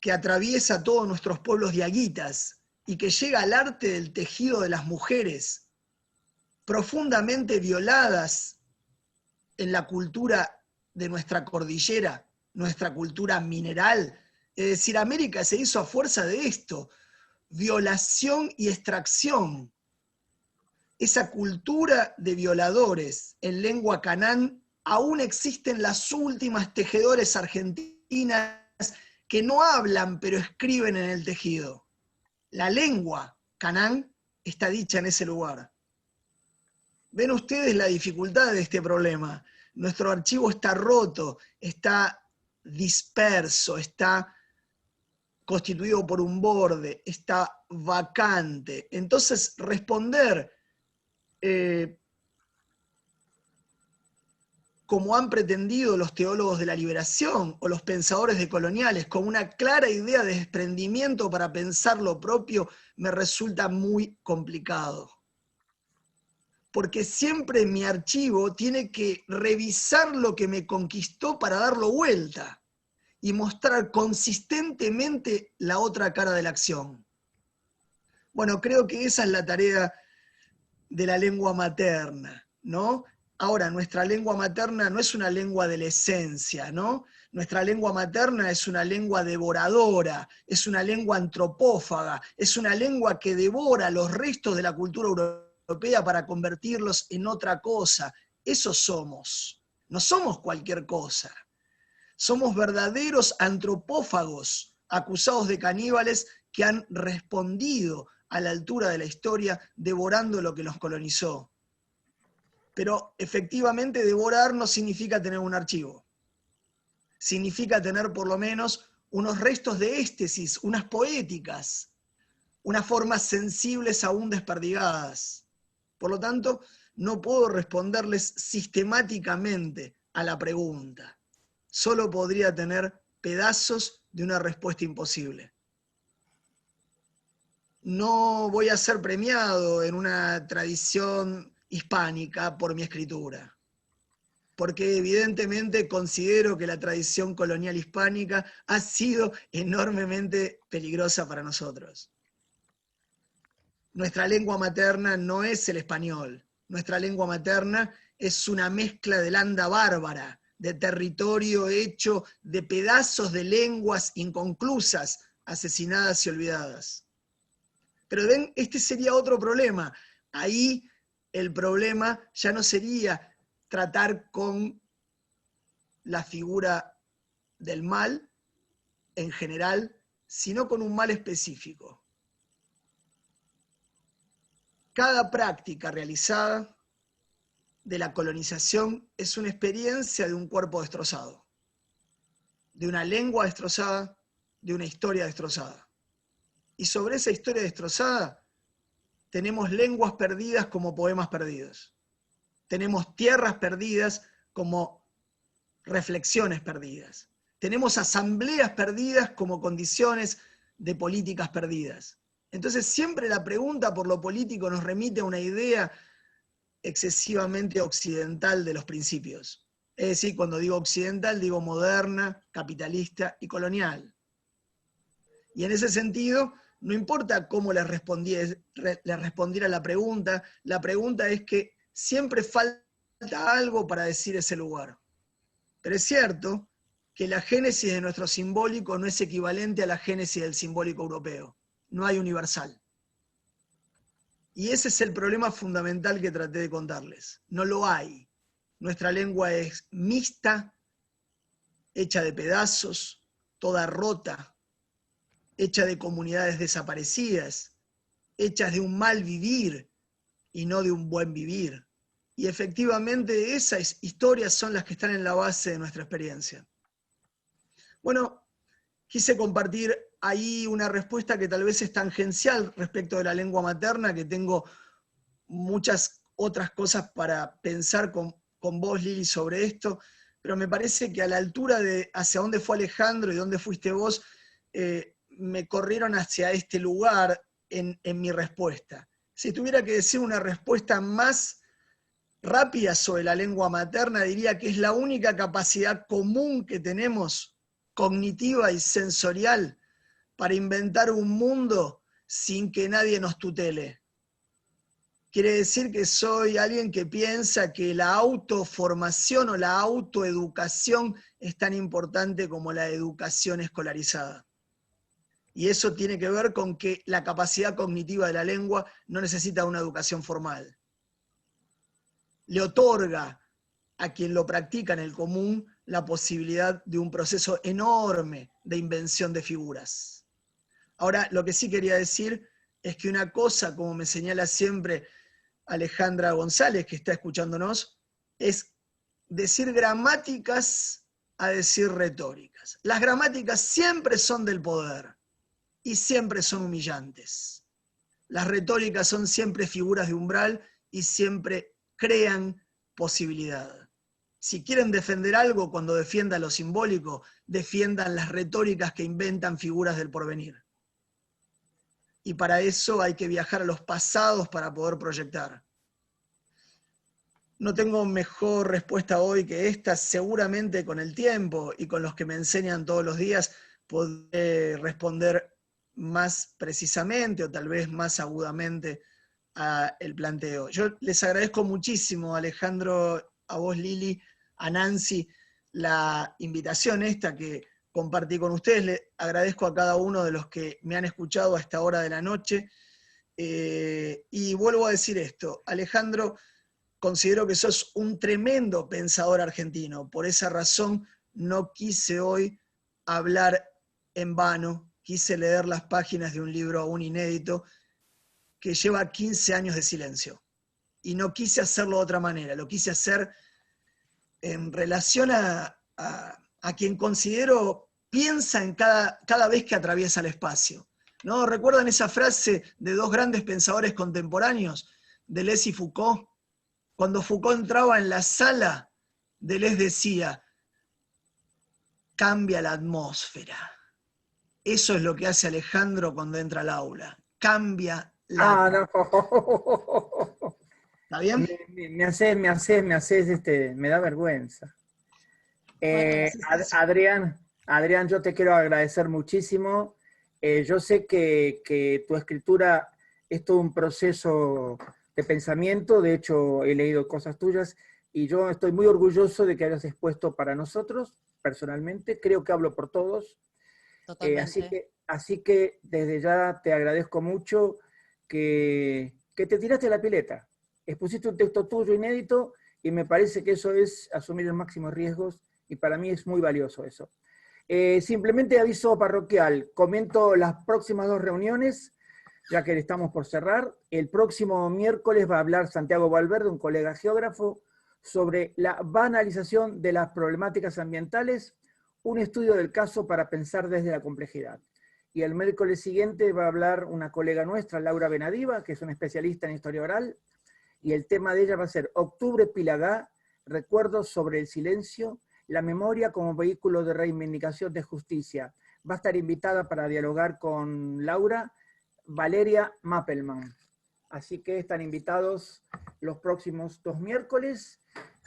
que atraviesa todos nuestros pueblos diaguitas y que llega al arte del tejido de las mujeres, profundamente violadas en la cultura de nuestra cordillera, nuestra cultura mineral. Es decir, América se hizo a fuerza de esto, violación y extracción. Esa cultura de violadores en lengua canán, aún existen las últimas tejedores argentinas que no hablan pero escriben en el tejido. La lengua canán está dicha en ese lugar. Ven ustedes la dificultad de este problema. Nuestro archivo está roto, está disperso, está constituido por un borde, está vacante. Entonces, responder como han pretendido los teólogos de la liberación o los pensadores decoloniales, con una clara idea de desprendimiento para pensar lo propio, me resulta muy complicado. Porque siempre mi archivo tiene que revisar lo que me conquistó para darlo vuelta y mostrar consistentemente la otra cara de la acción. Bueno, creo que esa es la tarea de la lengua materna, ¿no? Ahora, nuestra lengua materna no es una lengua de la esencia, ¿no? Nuestra lengua materna es una lengua devoradora, es una lengua antropófaga, es una lengua que devora los restos de la cultura europea para convertirlos en otra cosa. Eso somos. No somos cualquier cosa. Somos verdaderos antropófagos, acusados de caníbales que han respondido a la altura de la historia, devorando lo que nos colonizó. Pero efectivamente devorar no significa tener un archivo. Significa tener por lo menos unos restos de éstesis, unas poéticas, unas formas sensibles aún desperdigadas. Por lo tanto, no puedo responderles sistemáticamente a la pregunta. Solo podría tener pedazos de una respuesta imposible. No voy a ser premiado en una tradición hispánica por mi escritura, porque evidentemente considero que la tradición colonial hispánica ha sido enormemente peligrosa para nosotros. Nuestra lengua materna no es el español, nuestra lengua materna es una mezcla de landa bárbara, de territorio hecho de pedazos de lenguas inconclusas, asesinadas y olvidadas. Pero ven, este sería otro problema. Ahí el problema ya no sería tratar con la figura del mal en general, sino con un mal específico. Cada práctica realizada de la colonización es una experiencia de un cuerpo destrozado, de una lengua destrozada, de una historia destrozada. Y sobre esa historia destrozada tenemos lenguas perdidas como poemas perdidos. Tenemos tierras perdidas como reflexiones perdidas. Tenemos asambleas perdidas como condiciones de políticas perdidas. Entonces siempre la pregunta por lo político nos remite a una idea excesivamente occidental de los principios. Es decir, cuando digo occidental, digo moderna, capitalista y colonial. Y en ese sentido, no importa cómo les respondiera la pregunta es que siempre falta algo para decir ese lugar. Pero es cierto que la génesis de nuestro simbólico no es equivalente a la génesis del simbólico europeo. No hay universal. Y ese es el problema fundamental que traté de contarles. No lo hay. Nuestra lengua es mixta, hecha de pedazos, toda rota, hecha de comunidades desaparecidas, hechas de un mal vivir y no de un buen vivir. Y efectivamente esas historias son las que están en la base de nuestra experiencia. Bueno, quise compartir ahí una respuesta que tal vez es tangencial respecto de la lengua materna, que tengo muchas otras cosas para pensar con vos, Lili, sobre esto, pero me parece que a la altura de hacia dónde fue Alejandro y dónde fuiste vos, me corrieron hacia este lugar en mi respuesta. Si tuviera que decir una respuesta más rápida sobre la lengua materna, diría que es la única capacidad común que tenemos, cognitiva y sensorial, para inventar un mundo sin que nadie nos tutele. Quiere decir que soy alguien que piensa que la autoformación o la autoeducación es tan importante como la educación escolarizada. Y eso tiene que ver con que la capacidad cognitiva de la lengua no necesita una educación formal. Le otorga a quien lo practica en el común la posibilidad de un proceso enorme de invención de figuras. Ahora, lo que sí quería decir es que una cosa, como me señala siempre Alejandra González, que está escuchándonos, es decir gramáticas a decir retóricas. Las gramáticas siempre son del poder y siempre son humillantes. Las retóricas son siempre figuras de umbral y siempre crean posibilidad. si quieren defender algo, cuando defiendan lo simbólico, defiendan las retóricas que inventan figuras del porvenir. Y para eso hay que viajar a los pasados para poder proyectar. No tengo mejor respuesta hoy que esta. Seguramente con el tiempo y con los que me enseñan todos los días podré responder más precisamente o tal vez más agudamente al planteo. Yo les agradezco muchísimo, Alejandro, a vos, Lili, a Nancy, la invitación esta que compartí con ustedes. Les agradezco a cada uno de los que me han escuchado a esta hora de la noche. Y vuelvo a decir esto, Alejandro, considero que sos un tremendo pensador argentino. Por esa razón no quise hoy hablar en vano, quise leer las páginas de un libro aún inédito que lleva 15 años de silencio. Y no quise hacerlo de otra manera, lo quise hacer en relación a quien considero piensa en cada vez que atraviesa el espacio. ¿No? ¿Recuerdan esa frase de dos grandes pensadores contemporáneos, Deleuze y Foucault? Cuando Foucault entraba en la sala, Deleuze decía, cambia la atmósfera. Eso es lo que hace Alejandro cuando entra al aula. Cambia la atmósfera. No. ¿Está bien? Me da vergüenza. Adrián, yo te quiero agradecer muchísimo. Yo sé que tu escritura es todo un proceso de pensamiento, de hecho he leído cosas tuyas y yo estoy muy orgulloso de que hayas expuesto para nosotros, personalmente, creo que hablo por todos. Así que desde ya te agradezco mucho que te tiraste la pileta, expusiste un texto tuyo inédito y me parece que eso es asumir los máximos riesgos y para mí es muy valioso eso. Simplemente aviso parroquial, comento las próximas 2 reuniones, ya que estamos por cerrar. El próximo miércoles va a hablar Santiago Valverde, un colega geógrafo, sobre la banalización de las problemáticas ambientales, un estudio del caso para pensar desde la complejidad. Y el miércoles siguiente va a hablar una colega nuestra, Laura Benadiva, que es una especialista en historia oral, y el tema de ella va a ser Octubre Pilagá, recuerdos sobre el silencio, la memoria como vehículo de reivindicación de justicia. Va a estar invitada para dialogar con Laura, Valeria Mappelman. Así que están invitados los próximos 2 miércoles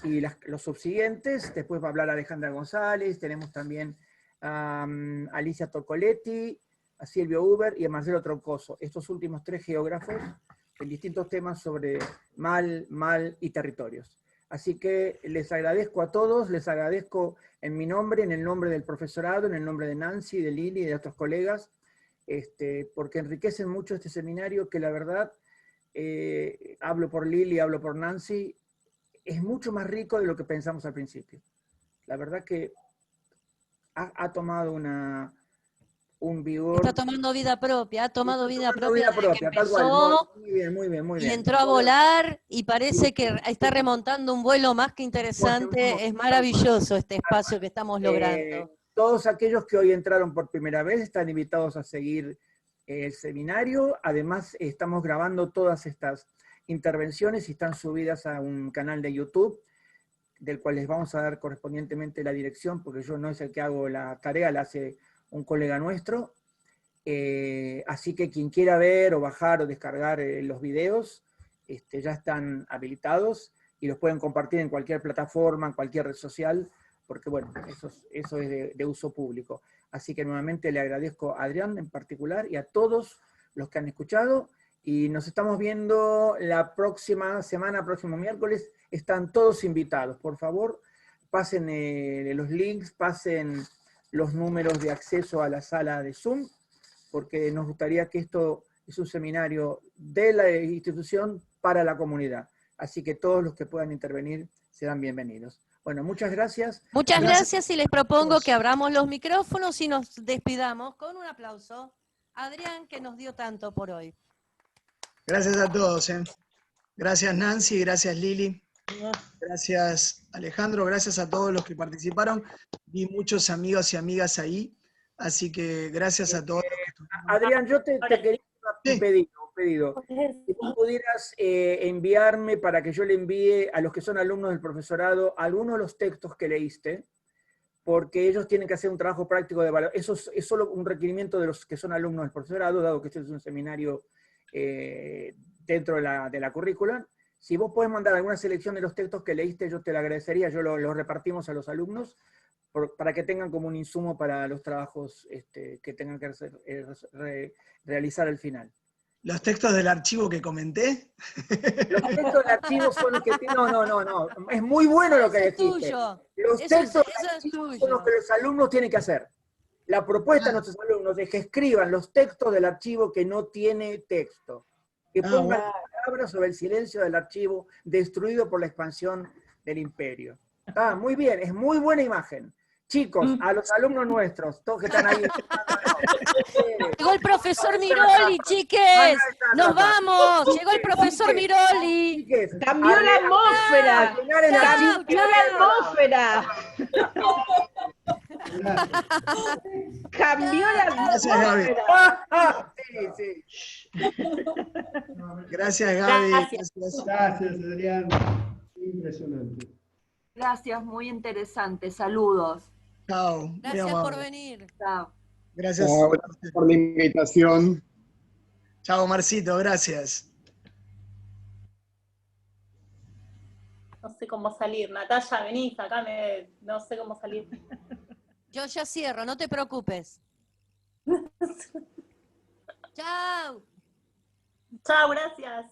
y los subsiguientes. Después va a hablar Alejandra González, tenemos también a Alicia Toccoletti, a Silvio Uber y a Marcelo Troncoso. Estos últimos 3 geógrafos en distintos temas sobre mal y territorios. Así que les agradezco a todos, les agradezco en mi nombre, en el nombre del profesorado, en el nombre de Nancy, de Lili y de otros colegas, porque enriquecen mucho este seminario que la verdad, hablo por Lili, hablo por Nancy, es mucho más rico de lo que pensamos al principio. La verdad que ha tomado un vigor. Está tomando vida propia, ha tomado vida propia desde que tal cual. empezó. Muy bien. Y entró a volar y parece que está remontando un vuelo más que interesante. Es maravilloso este espacio que estamos logrando. Todos aquellos que hoy entraron por primera vez están invitados a seguir el seminario. Además, estamos grabando todas estas intervenciones y están subidas a un canal de YouTube, del cual les vamos a dar correspondientemente la dirección, porque yo no es el que hago la tarea, la hace un colega nuestro. Así que quien quiera ver o bajar o descargar los videos, ya están habilitados y los pueden compartir en cualquier plataforma, en cualquier red social, porque bueno, eso es de uso público. Así que nuevamente le agradezco a Adrián en particular y a todos los que han escuchado, y nos estamos viendo la próxima semana, próximo miércoles. Están todos invitados, por favor, pasen los links, pasen los números de acceso a la sala de Zoom, porque nos gustaría que esto es un seminario de la institución para la comunidad. Así que todos los que puedan intervenir serán bienvenidos. Bueno, muchas gracias. Muchas gracias y les propongo que abramos los micrófonos y nos despidamos con un aplauso a Adrián, que nos dio tanto por hoy. Gracias a todos. Gracias Nancy, gracias Lili. Gracias Alejandro, gracias a todos los que participaron. Vi muchos amigos y amigas ahí, así que gracias a todos. Adrián, yo te quería pedir un pedido. Si vos pudieras enviarme para que yo le envíe a los que son alumnos del profesorado algunos de los textos que leíste, porque ellos tienen que hacer un trabajo práctico de evaluación. Eso es solo un requerimiento de los que son alumnos del profesorado, dado que este es un seminario dentro de la currícula. Si vos podés mandar alguna selección de los textos que leíste, yo te lo agradecería, yo los repartimos a los alumnos, para que tengan como un insumo para los trabajos que tengan que realizar al final. ¿Los textos del archivo que comenté? Los textos del archivo son los que... No. Es muy bueno lo que dijiste. Tuyo. Los textos del archivo son los que los alumnos tienen que hacer. La propuesta de nuestros alumnos es que escriban los textos del archivo que no tiene texto. Que pongan palabras sobre el silencio del archivo destruido por la expansión del imperio. Muy bien, es muy buena imagen. Chicos, a los alumnos nuestros, todos que están ahí. Llegó el profesor Miroli, chiques. Nos vamos. Llegó el profesor Miroli. Cambió la atmósfera. Cambió la atmósfera. Cambió la atmósfera. Sí. Gracias, Gaby. Gracias, Adrián. Impresionante. Gracias, muy interesante. Saludos. Chao. Gracias por venir. Chao. Gracias. Gracias por la invitación. Chao, Marcito, gracias. No sé cómo salir. Natalia, venís, acá no sé cómo salir. Yo ya cierro, no te preocupes. Chao. Chao, gracias.